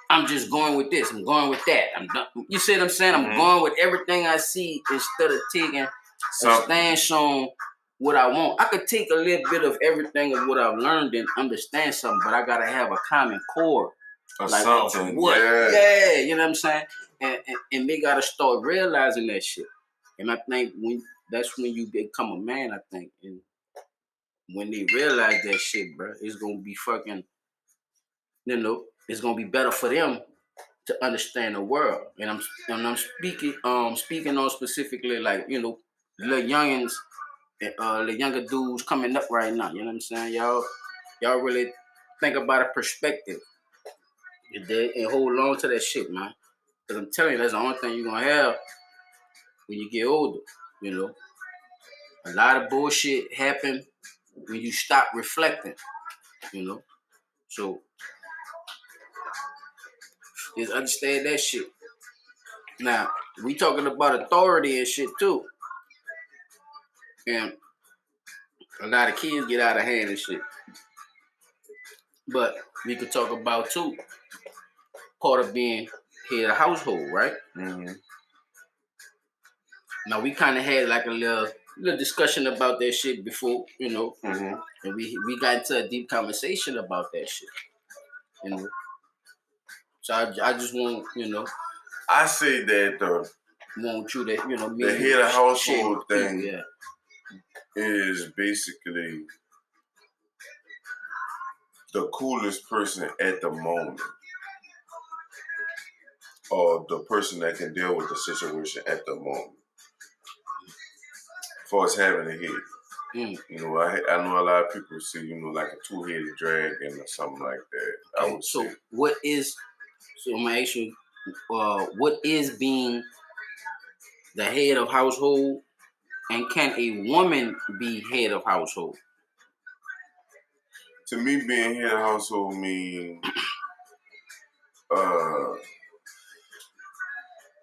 I'm just going with this. I'm going with that. I'm done. You see what I'm saying? I'm going with everything I see instead of taking a stance on what I want. I could take a little bit of everything of what I've learned and understand something, but I gotta have a common core. Like something. What? Yeah, you know what I'm saying? And they gotta start realizing that shit. And I think that's when you become a man, I think. And when they realize that shit, bro, it's gonna be fucking, it's gonna be better for them to understand the world. And I'm speaking on specifically like, little youngins, the younger dudes coming up right now. You know what I'm saying? Y'all really think about a perspective. And hold on to that shit, man. Because I'm telling you, that's the only thing you're gonna have when you get older. A lot of bullshit happen when you stop reflecting. So just understand that shit. Now, we talking about authority and shit too. And a lot of kids get out of hand and shit. But we could talk about too, part of being head of household, right? Now we kind of had like a little discussion about that shit before, and we got into a deep conversation about that shit. So I just want, I say that want you to, the head of household thing is basically the coolest person at the moment, or the person that can deal with the situation at the moment, as far as having a head. I know a lot of people see, like a two-headed dragon or something like that. Okay, so I'm gonna ask you, what is being the head of household, and can a woman be head of household? To me, being head of household means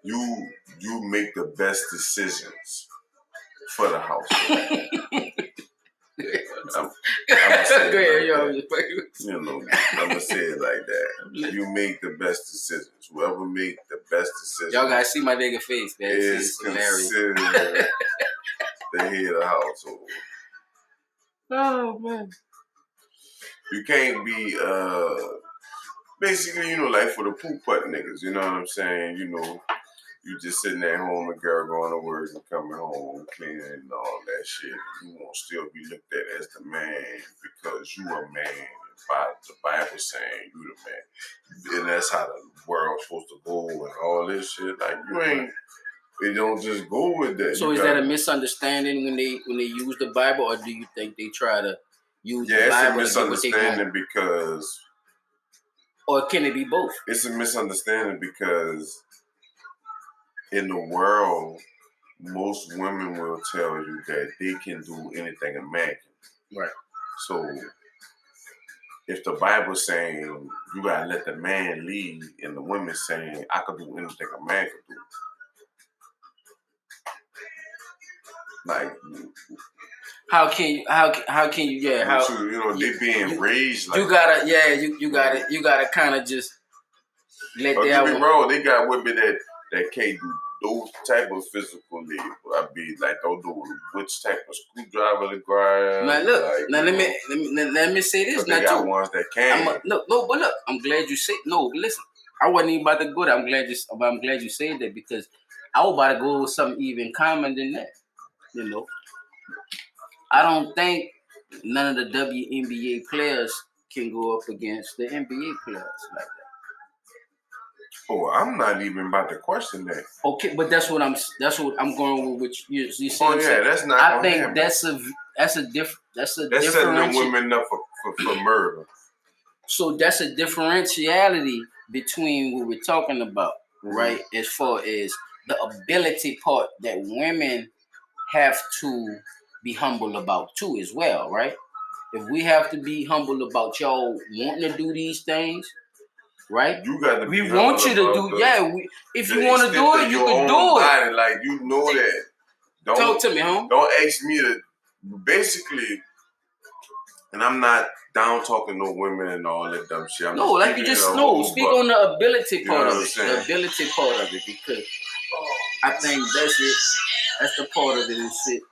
you make the best decisions for the household. I'm gonna say it like that. You make the best decisions. Whoever make the best decisions. Y'all gotta see my nigga face, man. Is considered the head of the household. Oh man. You can't be basically, like for the poop putt niggas, you know what I'm saying? You just sitting at home, a girl going to work and coming home, cleaning and all that shit. You won't still be looked at as the man because you a man. By the Bible saying you the man. And that's how the world's supposed to go and all this shit. Like, you ain't, they don't just go with that. So is that a misunderstanding when they use the Bible, or do you think they try to use the Bible? It's a misunderstanding because... Or can it be both? It's a misunderstanding because in the world, most women will tell you that they can do anything a man can. Right. So if the Bible's saying you gotta let the man lead, and the women saying I can do anything a man can do, like how can you they being raised like you gotta kind of just let that. Don't be wrong, they got women that can't do those type of physical labor. I be like, don't do which type of screwdriver to grind. Now look, let me say this. They got ones that can. But look, I'm glad you said no. Listen, I wasn't even about to go there. I'm glad you said that, because I was about to go with something even common than that. I don't think none of the WNBA players can go up against the NBA players like that. Oh, I'm not even about to question that. Okay, but that's what I'm going with. Which you see? Oh yeah, that's not. I think that's a different. That's setting the women up for murder. So that's a differentiality between what we're talking about, right? As far as the ability part that women have to be humble about too, as well, right? If we have to be humble about y'all wanting to do these things, right? You got to. We want you to do. If you want to do it, you can do it. Like, you know that. Talk to me, home. Don't ask me to. Basically, and I'm not down talking no women and all that dumb shit. No, like you just speak on the ability part of it. The ability part of it, because I think that's it. That's the part of it and shit.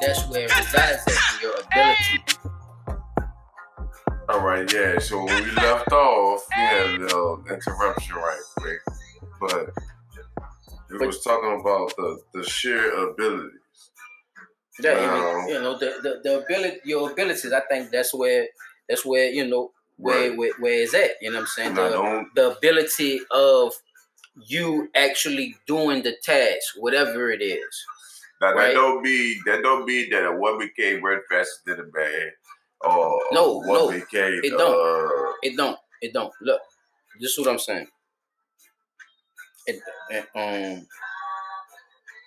That's where it resides at, your ability. All right, yeah. So when we left off, we had a little interruption right quick, but we was talking about the sheer abilities. Yeah, the ability, your abilities. I think that's where where it's at. You know what I'm saying? The ability of you actually doing the task, whatever it is. Now that don't be that a woman can't run faster than a man, or woman can't. It don't. It don't. Look, this is what I'm saying.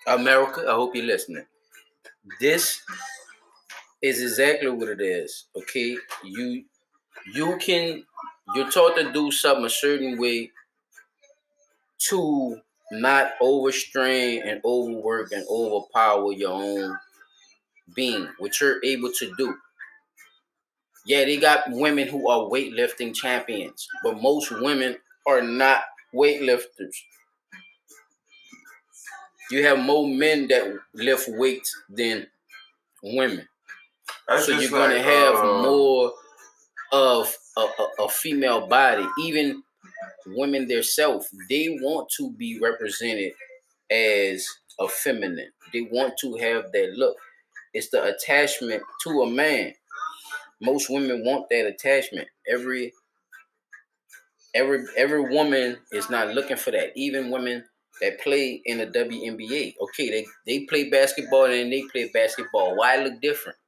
America, I hope you're listening. This is exactly what it is. Okay, you're taught to do something a certain way to not overstrain and overwork and overpower your own being, which you're able to do. Yeah, they got women who are weightlifting champions, but most women are not weightlifters. You have more men that lift weights than women. So you're going to have more of a female body. Even women themselves, they want to be represented as a feminine. They want to have that look. It's the attachment to a man. Most women want that attachment. Every woman is not looking for that. Even women that play in the WNBA. Okay, they play basketball and they play basketball. Why look different?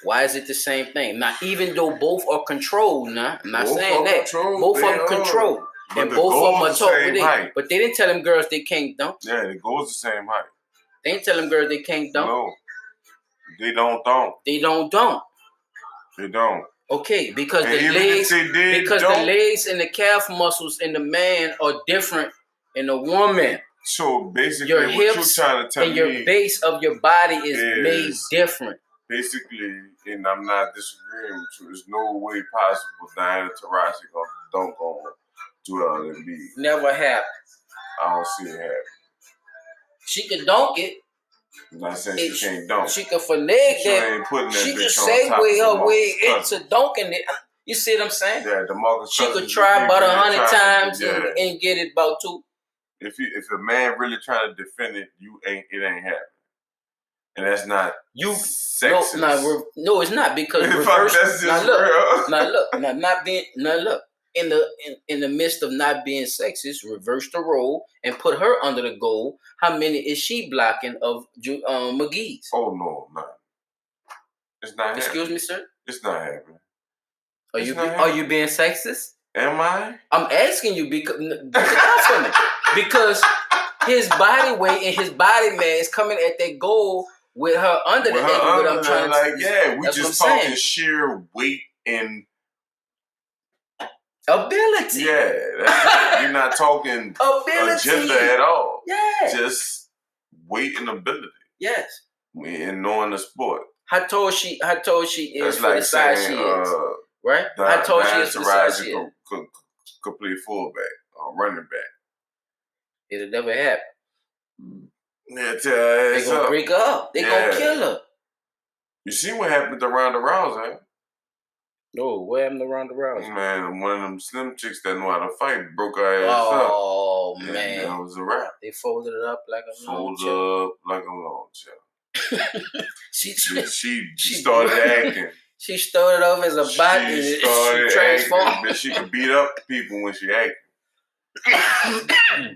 Why is it the same thing? Now, even though both are controlled, I'm not saying that. Both of them controlled. And both of them are taught with it. But they didn't tell them girls they can't dunk. Yeah, the goal's the same height. They didn't tell them girls they can't dunk. No. They don't dunk. They don't dunk. They don't. Okay, because the legs and the calf muscles in the man are different in the woman. So basically, your hips what you're trying to tell and your base of your body is made different. Basically, and I'm not disagreeing with you, there's no way possible Diana Taurasi gonna dunk on Joel Embiid. Never happened. I don't see it happen. She could dunk it. I'm not saying she can't dunk. She could finagle that. She could segue her way into dunking it. You see what I'm saying? Yeah, DeMarcus She could try about 100 times and get it about 2. If a man really trying to defend it, it ain't happening. And that's not sexist. No, it's not, because reverse. That's just real. Look. In the midst of not being sexist, reverse the role and put her under the goal. How many is she blocking of McGee's? Oh no, it's not. Excuse me, sir. It's not happening. Are you being sexist? Am I? I'm asking you because his body weight and his body mass coming at that goal with her under the ankle. What I'm trying to we just talking sheer weight and ability. Yeah, you're not talking agenda at all. Yeah, just weight and ability. Yes, and knowing the sport. How tall she is That's for the size she is, right? How tall she is for the size she is. Complete fullback or running back. It'll never happen. Yeah, they're gonna break her up. They're gonna kill her. You see what happened to Ronda Rousey? No, what happened to Ronda Rousey? Man, one of them slim chicks that know how to fight broke her ass up. Oh man, that was a wrap. They folded it up like a long chair. She started acting. She started off as a bot and she transformed. But she could beat up people when she acted.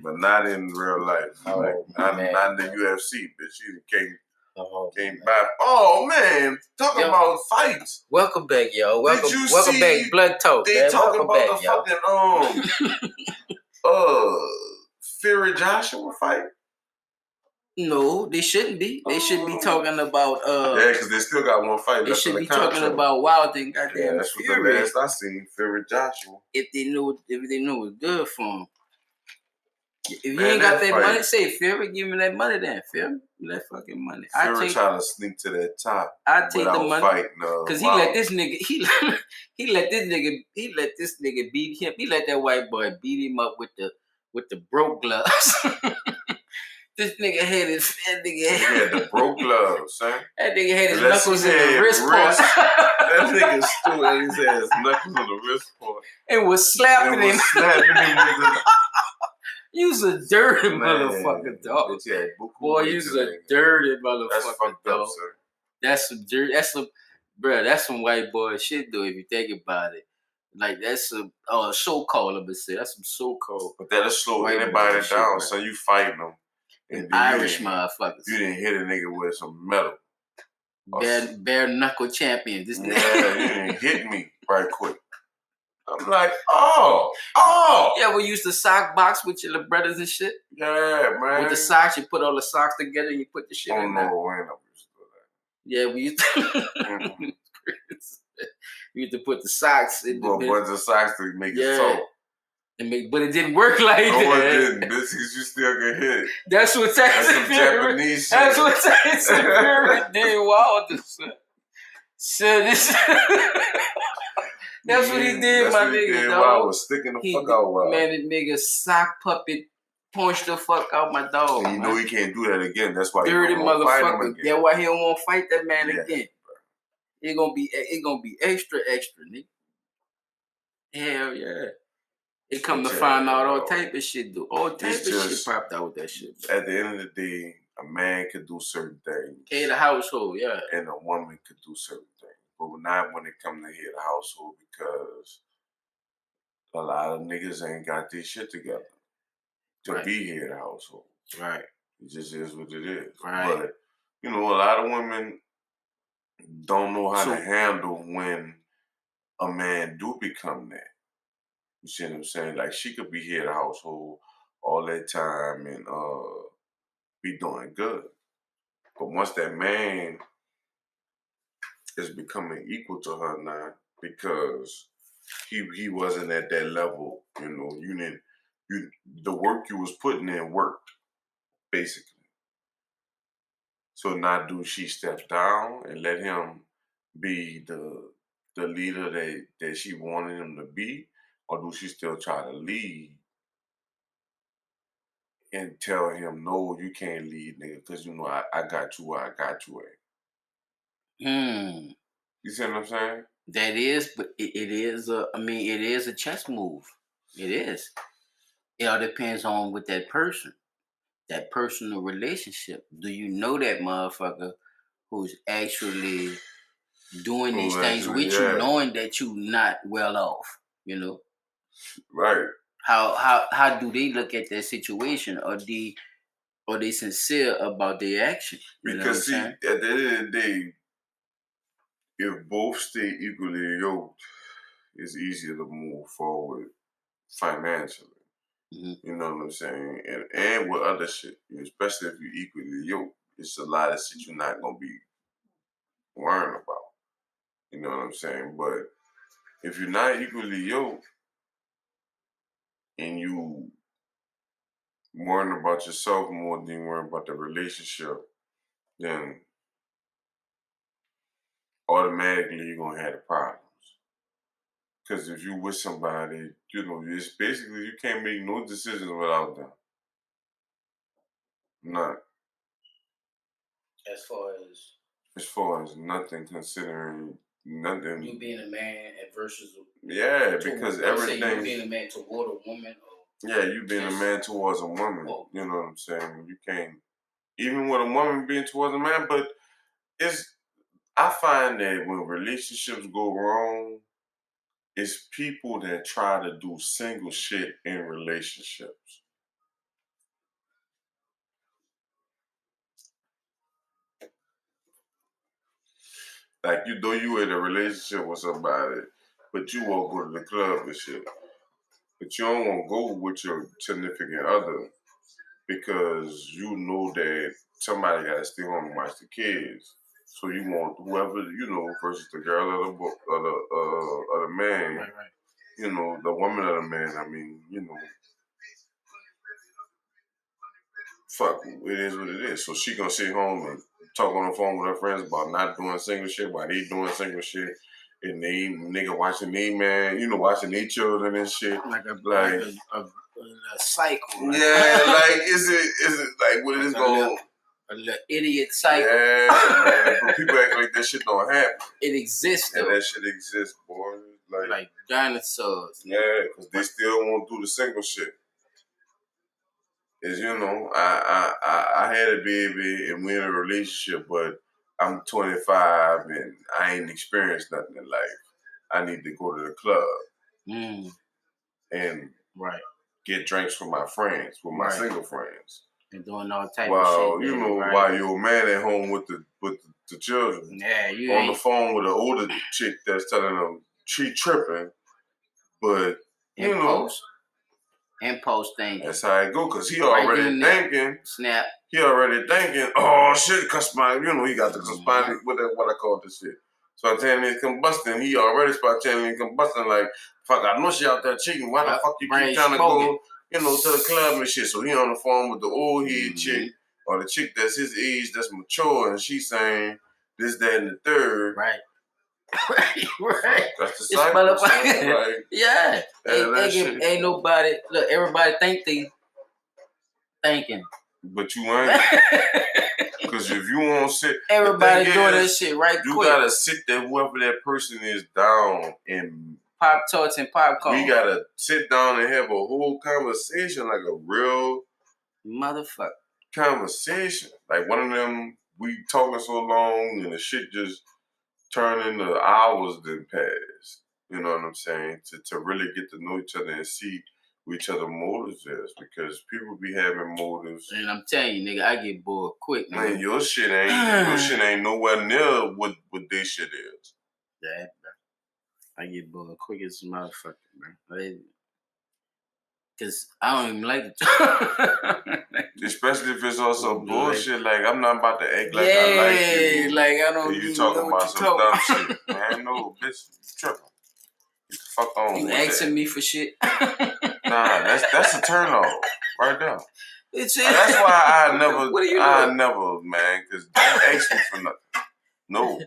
But not in real life. Not in the UFC, but she came back. Oh man, talking about fights. Welcome back, yo. Welcome back, Blood Talk. They talking about the fucking Fury Joshua fight. No, they shouldn't be. They should be talking about. Yeah, because they still got one fight. They should be talking about Wilder and goddamn that's Fury. What the last I seen, Fury Joshua. If they know it's good for him. If you ain't got that money, say Fury, give me that money then. Fury, give me that fucking money. Fury trying to sneak to that top. I take the money because he let this nigga. He let this nigga beat him. He let that white boy beat him up with the broke gloves. This nigga had the broke gloves, son. That nigga had his knuckles in the wrist part. That nigga still had his knuckles on the wrist part. And was slapping him. You was a dirty motherfucker, dog. Boy, you was a dirty motherfucker, that's fucked dog. Up, sir. That's some dirty. That's some white boy shit, though. If you think about it, like that's some so-called, but say that's some so-called. But that'll slow anybody down. So you fighting them. And Irish motherfuckers. You didn't hit a nigga with some metal. Bare knuckle champion. This you didn't hit me right quick. I'm like, oh. Yeah, we used to sock box with your little brothers and shit. Yeah, man. With the socks, you put all the socks together and you put the shit in there. No, we ain't never used to do that. Yeah, we used to. We used to put the socks in the bunch of socks to make it so. But it didn't work like that. No, it didn't. This is you still get hit. That's what Tyson Fury. That's what Tyson Fury did. Wilder, son. That's what he did, my nigga, dog. I was sticking the fuck out Wilder. Man, the nigga sock puppet punched the fuck out my dog. And you know he can't do that again. That's why dirty motherfucker. That's why he don't want to fight that man again. Bro. It gonna be extra, nigga. Hell yeah. It come to find out all type of shit, dude. All type of shit popped out with that shit. Bro. At the end of the day, a man could do certain things. Head of household, yeah. And a woman could do certain things. But not when it comes to head of household, because a lot of niggas ain't got this shit together to be head of household. Right. It just is what it is. Right. But, you know, a lot of women don't know how to handle when a man do become that. You see what I'm saying? Like, she could be head of household all that time and be doing good. But once that man is becoming equal to her now, because he wasn't at that level, you know, the work you was putting in worked, basically. So now do she step down and let him be the leader that she wanted him to be? Or do she still try to lead and tell him, no, you can't lead, nigga, because, you know, I got you where I got you at. You see what I'm saying? That is, but it is it is a chess move. It is. It all depends on with that person, that personal relationship. Do you know that motherfucker who's actually doing these things with you, knowing that you not well off, you know? Right. How do they look at that situation? Are they sincere about their action? Because see, at the end of the day, if both stay equally yoked, it's easier to move forward financially. Mm-hmm. You know what I'm saying? And with other shit, especially if you're equally yoked, it's a lot of shit you're not gonna be worrying about. You know what I'm saying? But if you're not equally yoked and you worrying about yourself more than you worrying about the relationship, then automatically you're gonna have the problems. Because if you with somebody, you know, it's basically you can't make no decisions without them. None. As far as nothing, considering nothing. You being a man versus because everything. You being a man toward a woman. You being a man towards a woman. You know what I'm saying? You can't, even with a woman being towards a man, but I find that when relationships go wrong, it's people that try to do single shit in relationships. Like, you in a relationship with somebody, but you won't go to the club and shit. But you don't want to go with your significant other because you know that somebody got to stay home and watch the kids. So you want whoever, versus the girl or the man, right. The woman or the man. I mean, fuck, it is what it is. So she gonna sit home and talk on the phone with her friends about not doing single shit while they doing single shit. And they nigga watching they man, watching their children and shit. Like a cycle. Like. Yeah, like is it like what it is going? A little idiot cycle. Yeah, man. But people act like that shit don't happen. It exists though. And that shit exists, boy. Like dinosaurs. Yeah, because they still won't do the single shit. Is I had a baby and we're in a relationship, but I'm 25 and I ain't experienced nothing in life. I need to go to the club and get drinks with my friends, with my single friends. And doing all type of shit. While your man at home with the children. Yeah, you on the phone with an older chick that's telling them she tripping, but Impulse thinking. That's how it go, cause he already thinking. Snap. He already thinking. Oh shit, cause he got the spontaneous what I call this shit. Spontaneous combustion. He already spontaneous combustion. Like fuck, I know she out there cheating. Why the fuck you keep trying to go, to the club and shit? So he on the phone with the old head chick or the chick that's his age, that's mature, and she saying this, that, and the third. Right. Right. That's the cycle. Like, yeah. Ain't nobody. Look, everybody think they thinking. But you ain't. Because if you won't sit. Everybody doing that shit right quick. You gotta sit there, whoever that person is, down and. Pop tarts and popcorn. We gotta sit down and have a whole conversation, like a real. Motherfucker. Conversation. Like one of them, we talking so long and the shit just. Turn into hours then pass. You know what I'm saying? To really get to know each other and see what each other motives is, because people be having motives. And I'm telling you, nigga, I get bored quick. Man, your shit ain't nowhere near what their shit is. Yeah, bro. I get bored quick as a motherfucker, bro. Cause I don't even like it. Especially if it's also bullshit. Like I'm not about to act like I like you. Like I don't. You talking about some dumb shit, man? No, bitch, you tripping. Get the fuck on. You asking me for shit? Nah, that's a turn off right there. It's that's why I never. What are you doing? Never, man. Cause don't ask me for nothing. No.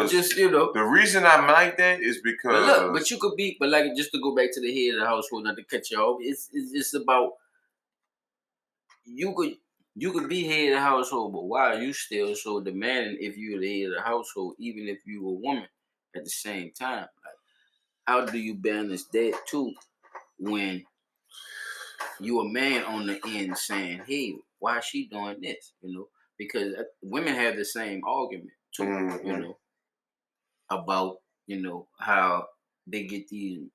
Just the reason I'm like that is because but you could be, but like just to go back to the head of the household, not to cut you off. It's about you could be head of the household, but why are you still so demanding if you're the head of the household, even if you're a woman at the same time? Like, how do you balance that too when you a man on the end saying, "Hey, why is she doing this?" Because women have the same argument too. About how they get these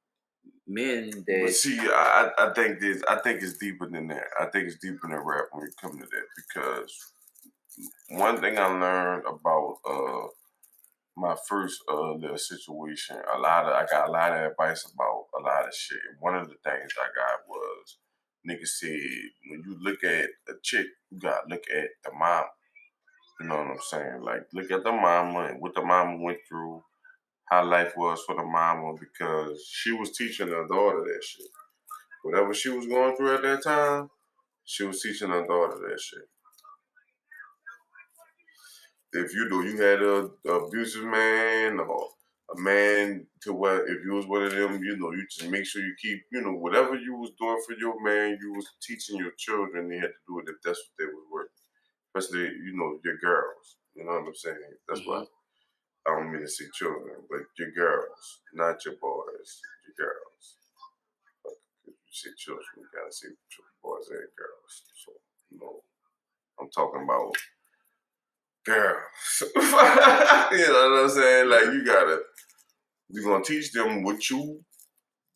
men that. But see, I think it's deeper than that. I think it's deeper than rap when it comes to that, because one thing I learned about my first little situation, I got a lot of advice about a lot of shit. One of the things I got was niggas said when you look at a chick, you gotta look at the mom. You know what I'm saying? Like, look at the mama and what the mama went through, how life was for the mama, because she was teaching her daughter that shit. Whatever she was going through at that time, she was teaching her daughter that shit. If you had an abusive man or a man to where if you was one of them, you just make sure you keep, whatever you was doing for your man, you was teaching your children. They had to do it if that's what they was working. Especially, your girls. You know what I'm saying? That's why I don't mean to say children, but your girls, not your boys, your girls. But if you say children, you gotta say boys and girls. So, I'm talking about girls. You know what I'm saying? Like, you're gonna teach them what you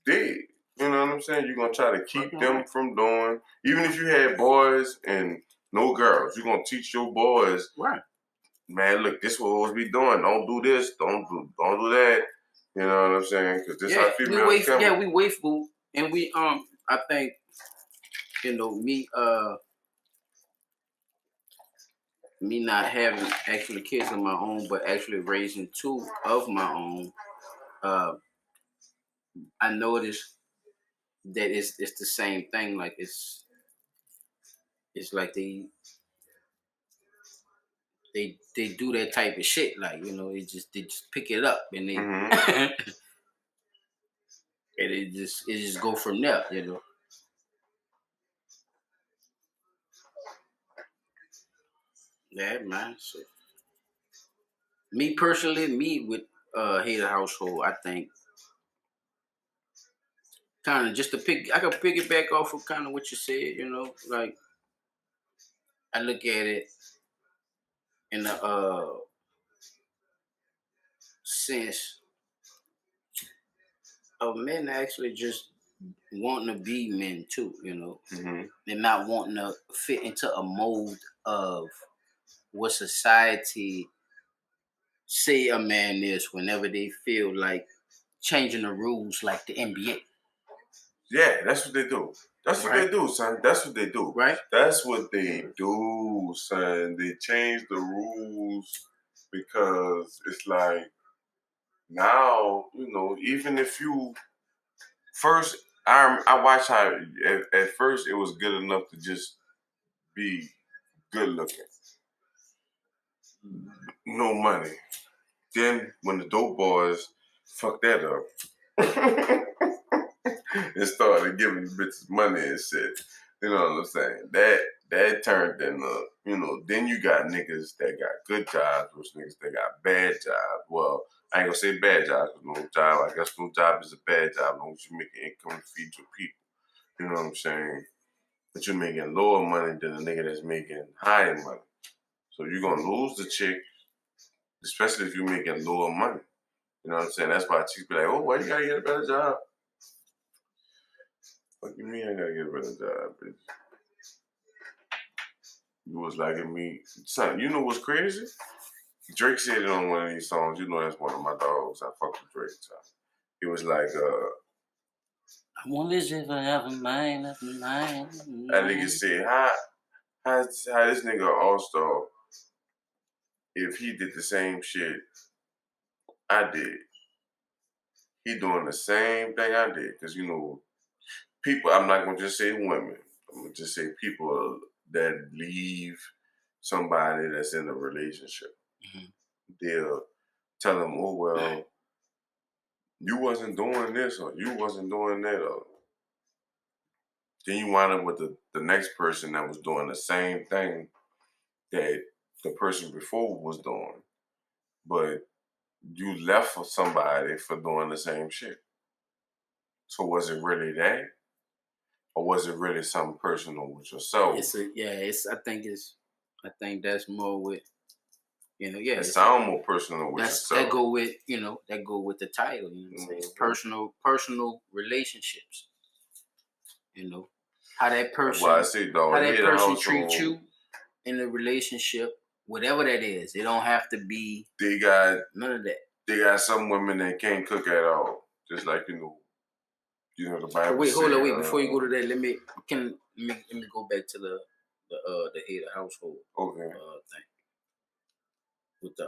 did. You know what I'm saying? You're gonna try to keep them from doing, even if you had boys and no girls, you're gonna teach your boys, right? Man, look, this what we'll be doing. Don't do this. Don't do that. You know what I'm saying? Because this how females come. We wasteful, and we I think me me not having actually kids of my own, but actually raising two of my own, I noticed that it's the same thing. Like it's like they do that type of shit. Like they just pick it up and they and it just go from there. Yeah, man. So, me personally, me with Hater Household, I think kind of just to I could pick it back off of kind of what you said. Like I look at it in the sense of men actually just wanting to be men too, and not wanting to fit into a mold of what society say a man is whenever they feel like changing the rules like the NBA. Yeah, that's what they do. That's what they do, son. That's what they do. Right? That's what they do, son. They change the rules because it's like now, even if you first, I watched how at first it was good enough to just be good looking, no money. Then when the dope boys fucked that up. And started giving bitches money and shit. You know what I'm saying? That turned into, then you got niggas that got good jobs, which niggas that got bad jobs. Well, I ain't gonna say bad jobs, because no job, I guess no job is a bad job, as long as you making income to feed your people. You know what I'm saying? But you're making lower money than a nigga that's making higher money. So you're gonna lose the chick, especially if you're making lower money. You know what I'm saying? That's why chicks be like, oh, why you gotta get a better job? What you mean I gotta get a better job, bitch? You was liking me. Son, you know what's crazy? Drake said it on one of these songs. You know that's one of my dogs. I fuck with Drake. So it was like, I want this if I have a mind, I nigga said, how this nigga all-star, if he did the same shit I did, he doing the same thing I did. Because, people, I'm not going to just say women. I'm going to just say people that leave somebody that's in a relationship. Mm-hmm. They'll tell them, oh, well, you wasn't doing this or you wasn't doing that. Or then you wind up with the next person that was doing the same thing that the person before was doing. But you left for somebody for doing the same shit. So was it really that? Or was it really something personal with yourself? I think that's more with, it sounds more personal with yourself. That go with, that go with the title, personal relationships. How that person, treats you in a relationship, whatever that is. It don't have to be. They got none of that. They got some women that can't cook at all. Just like the Bible. Hold on. Before you go to that, let me go back to the Hater Household. Okay. Thing with the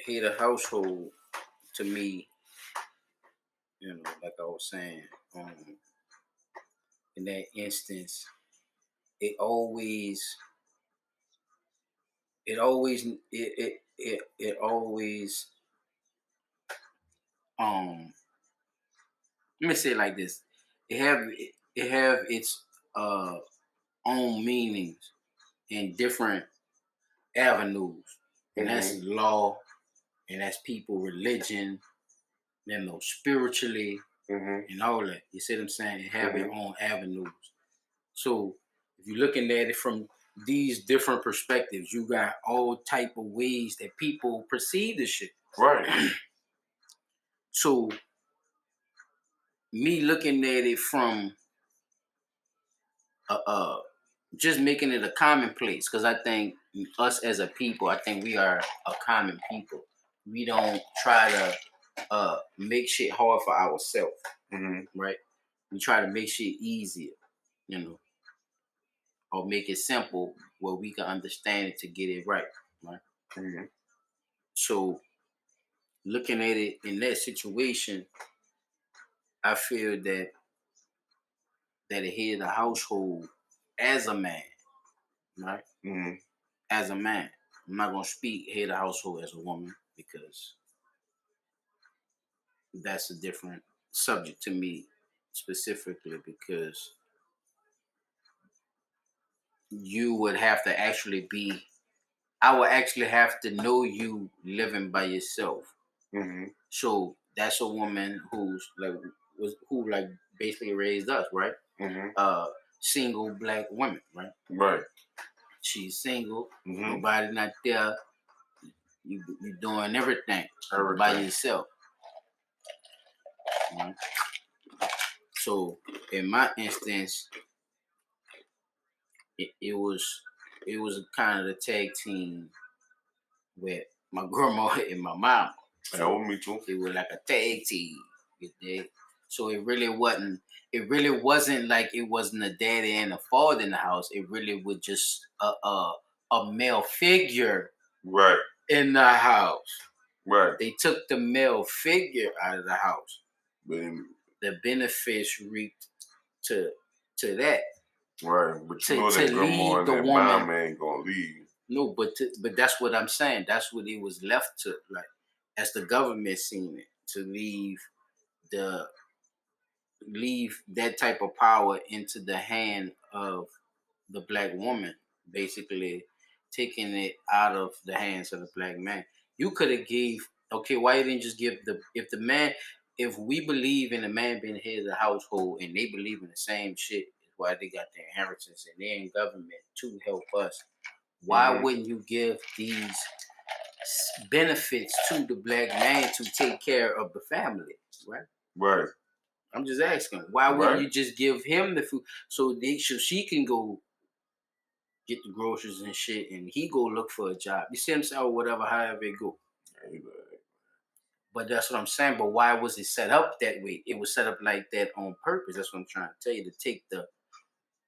Hater Household, to me, like I was saying, in that instance, it always let me say it like this. It have its own meanings in different avenues. And that's law, and that's people, religion, spiritually, and all that. You see what I'm saying? It have their own avenues. So if you're looking at it from these different perspectives, you got all type of ways that people perceive this shit. Right. So me looking at it from just making it a commonplace, because I think us as a people, I think we are a common people. We don't try to make shit hard for ourselves, right? we try to make shit easier, or make it simple where we can understand it to get it right. Mm-hmm. So looking at it in that situation, I feel that the head of the household as a man, right? Mm-hmm. As a man. I'm not gonna speak head of the household as a woman because that's a different subject to me specifically, because you would have to actually be, I would actually have to know you living by yourself. Mm-hmm. So that's a woman who's who basically raised us, right? Mm-hmm. Single black woman, right? Right. She's single. Mm-hmm. Nobody not there. You doing everything by yourself. Right? So in my instance, it was kind of the tag team with my grandma and my mom. Yeah, me too. It was like a tag team. So it really wasn't. It really wasn't like it wasn't a daddy and a father in the house. It really was just a male figure, right, in the house. Right. They took the male figure out of the house. Baby. The benefits reaped to that. Right, but you know that grandma and that mom ain't gonna leave. No, but that's what I'm saying. That's what it was left to, like, as the government seen it, to leave that type of power into the hand of the black woman, basically taking it out of the hands of the black man. You could have gave, okay, why you didn't just give if we believe in the man being head of the household and they believe in the same shit, is why they got their inheritance and they're in government to help us. Why wouldn't you give these benefits to the black man to take care of the family, right? Right. I'm just asking, why wouldn't you just give him the food so she can go get the groceries and shit, and he go look for a job? You see what I'm saying? Or whatever, however it go. But that's what I'm saying. But why was it set up that way? It was set up like that on purpose. That's what I'm trying to tell you, to take the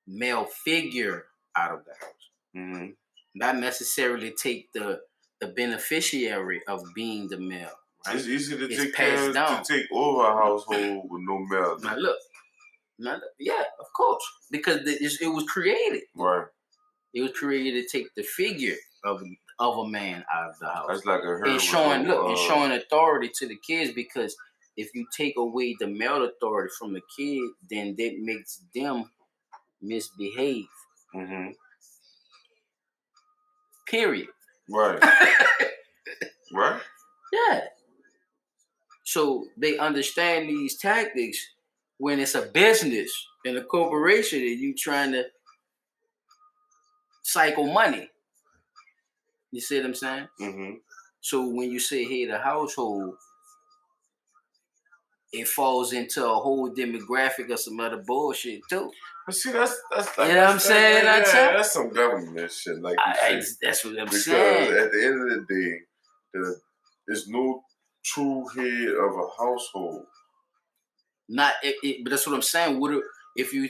male figure out of the house. Mm-hmm. Not necessarily take the beneficiary of being the male. Right? It's easy to take over a household with no male. Now look, yeah, of course, because it was created. Right. It was created to take the figure of a man out of the house. That's like a herd. And showing authority to the kids, because if you take away the male authority from the kid, then that makes them misbehave. Mm-hmm. Period. Right. Right. Yeah. So they understand these tactics when it's a business and a corporation and you trying to cycle money. You see what I'm saying? Mm-hmm. So when you say head of household, it falls into a whole demographic of some other bullshit too. But see, that's you know what I'm saying? That's some government shit. Like that's what I'm saying. Because at the end of the day, there's no true head of a household. Not it, but that's what I'm saying. If you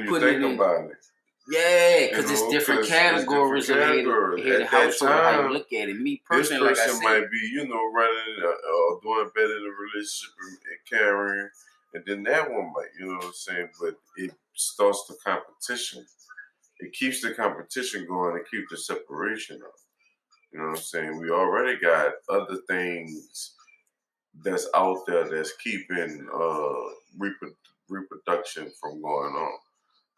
put it in, about it. Yeah, because it's different categories of head of household. How you look at it. Me personally, this person might be, running or doing better in a relationship and carrying, and then that one might, you know what I'm saying. But it starts the competition. It keeps the competition going and keeps the separation up. You know what I'm saying? We already got other things that's out there that's keeping reproduction from going on.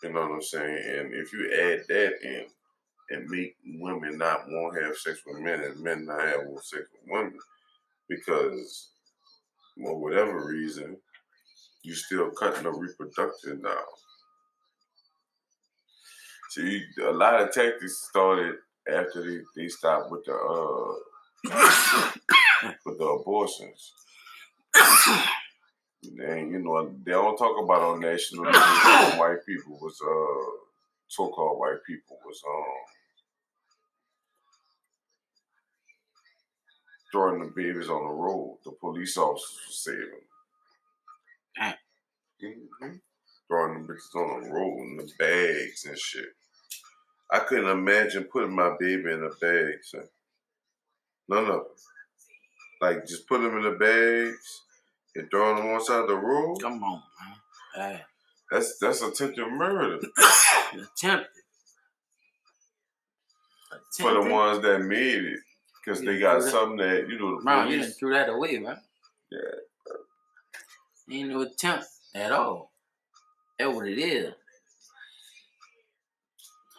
You know what I'm saying? And if you add that in and make women not want to have sex with men and men not have sex with women because, for whatever reason, you still cutting the reproduction down. See, a lot of tactics started after they stopped with the with the abortions. And they don't talk about on national news white people was so-called white people was throwing the babies on the road. The police officers were saving them. Mm-hmm. Throwing them bitches on the road in the bags and shit. I couldn't imagine putting my baby in a bag, son. None of them. Like, just put them in the bags and throwing them on side of the road. Come on, man. Hey. That's attempted murder. Attempted. For the ones that made it. Because they got something that, you know, the police. You done threw that away, man. Yeah. Ain't no attempt at all. That's what it is.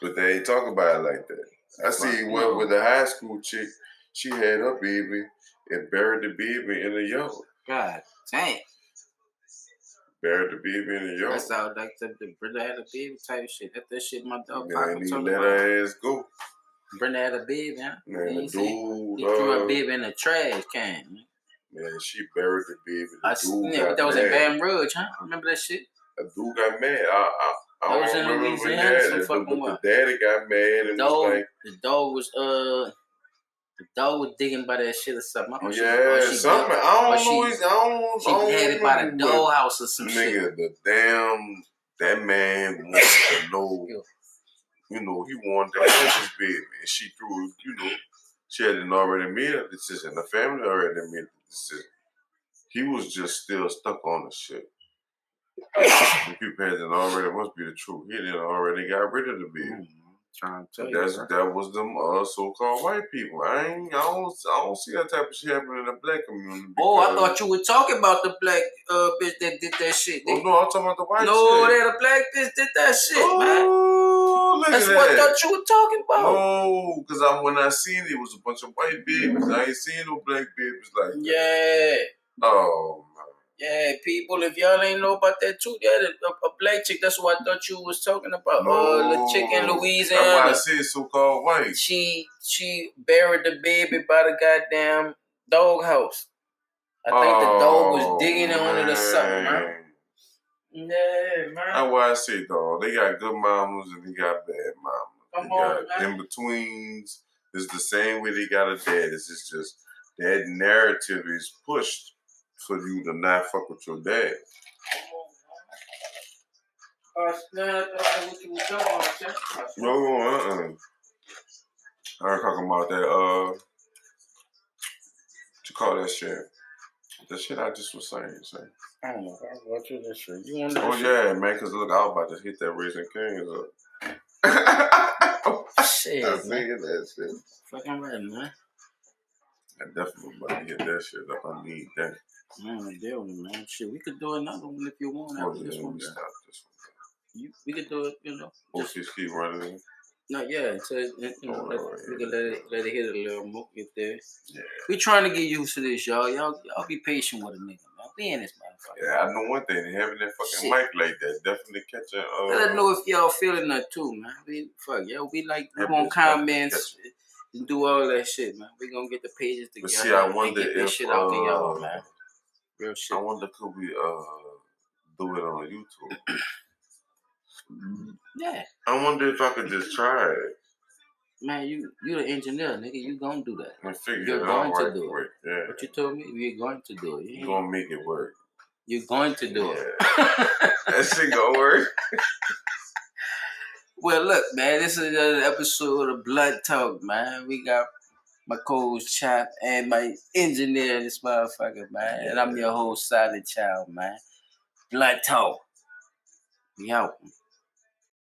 But they ain't talk about it like that. I see one with the high school chick, she had her baby and buried the baby in the yard. God dang. Buried the baby in the yard. That's all like the Brenda had a baby type shit. That shit my dog Papa told me. Let her ass go. Brenda had a baby, huh? Man, the dude. He threw a baby in the trash can. Man, she buried the baby. That was in Baton Rouge, huh? Remember that shit? A dude got mad. I was in Louisiana. The daddy got mad and was like, the dog was digging by that shit or something. Something. I don't know. She had it by the dollhouse or some shit. Nigga, that man wanted to know. You know, he wanted to have his baby, and she threw. You know, she hadn't already made a decision. The family already made a decision. He was just still stuck on the shit. The people hadn't already, must be the truth. He didn't already got rid of the baby. Trying to tell you, that was them so-called white people. I don't see that type of shit happening in the black community. Oh, I thought you were talking about the black bitch that did that shit. Oh no, I'm talking about the white shit. No, that a black bitch did that shit, man. That's what I thought you were talking about. No, because when I seen it was a bunch of white babies. I ain't seen no black babies like that. Yeah. Oh, man. Yeah, people, if y'all ain't know about that too, yeah, a black chick, that's what I thought you was talking about. The chick in Louisiana. That's why I said so-called white. She buried the baby by the goddamn doghouse. I think the dog was digging on it or something, man. Yeah, man. That's why I say, dog, they got good mamas and they got bad mamas. Come on, man. In-betweens is the same way they got a dad. It's just that narrative is pushed for you to not fuck with your dad. What you was talking about, No, I was talking about that, what you call that shit? The shit I just was saying. I don't know. What you this shit? Yeah, man, because look, I was about to hit that Raising Kings up. Shit, I seen that shit. Fucking right, man. I definitely about to hit that shit up. I need that. Man, man. Shit, we could do another one if you want after this one. Stop this one. We could do it, you know. Just keep running. No, yeah, until we can let it hit a little more if there. Yeah. We trying to get used to this, y'all. Y'all be patient with a nigga, man. We in this motherfucker. Yeah, I know one thing. Having that fucking mic like that definitely catching. Let us know if y'all feeling that too, man. We want comments and do all that shit, man. We gonna get the pages together. See, I wonder and get this shit out to y'all, man. Real shit. I wonder could we do it on YouTube? Yeah. I wonder if I could just try it. Man, you the engineer, nigga. You gonna do that. I figure You're going to do it. Yeah. What you told me? You're going to do it. You're gonna make it work. You're going to do it. That shit gonna work. Well, look, man. This is another episode of Blood Talk, man. We got my co-host Chop and my engineer in this motherfucker, man. And I'm your host, Silent Child, man. Blood Talk. We out.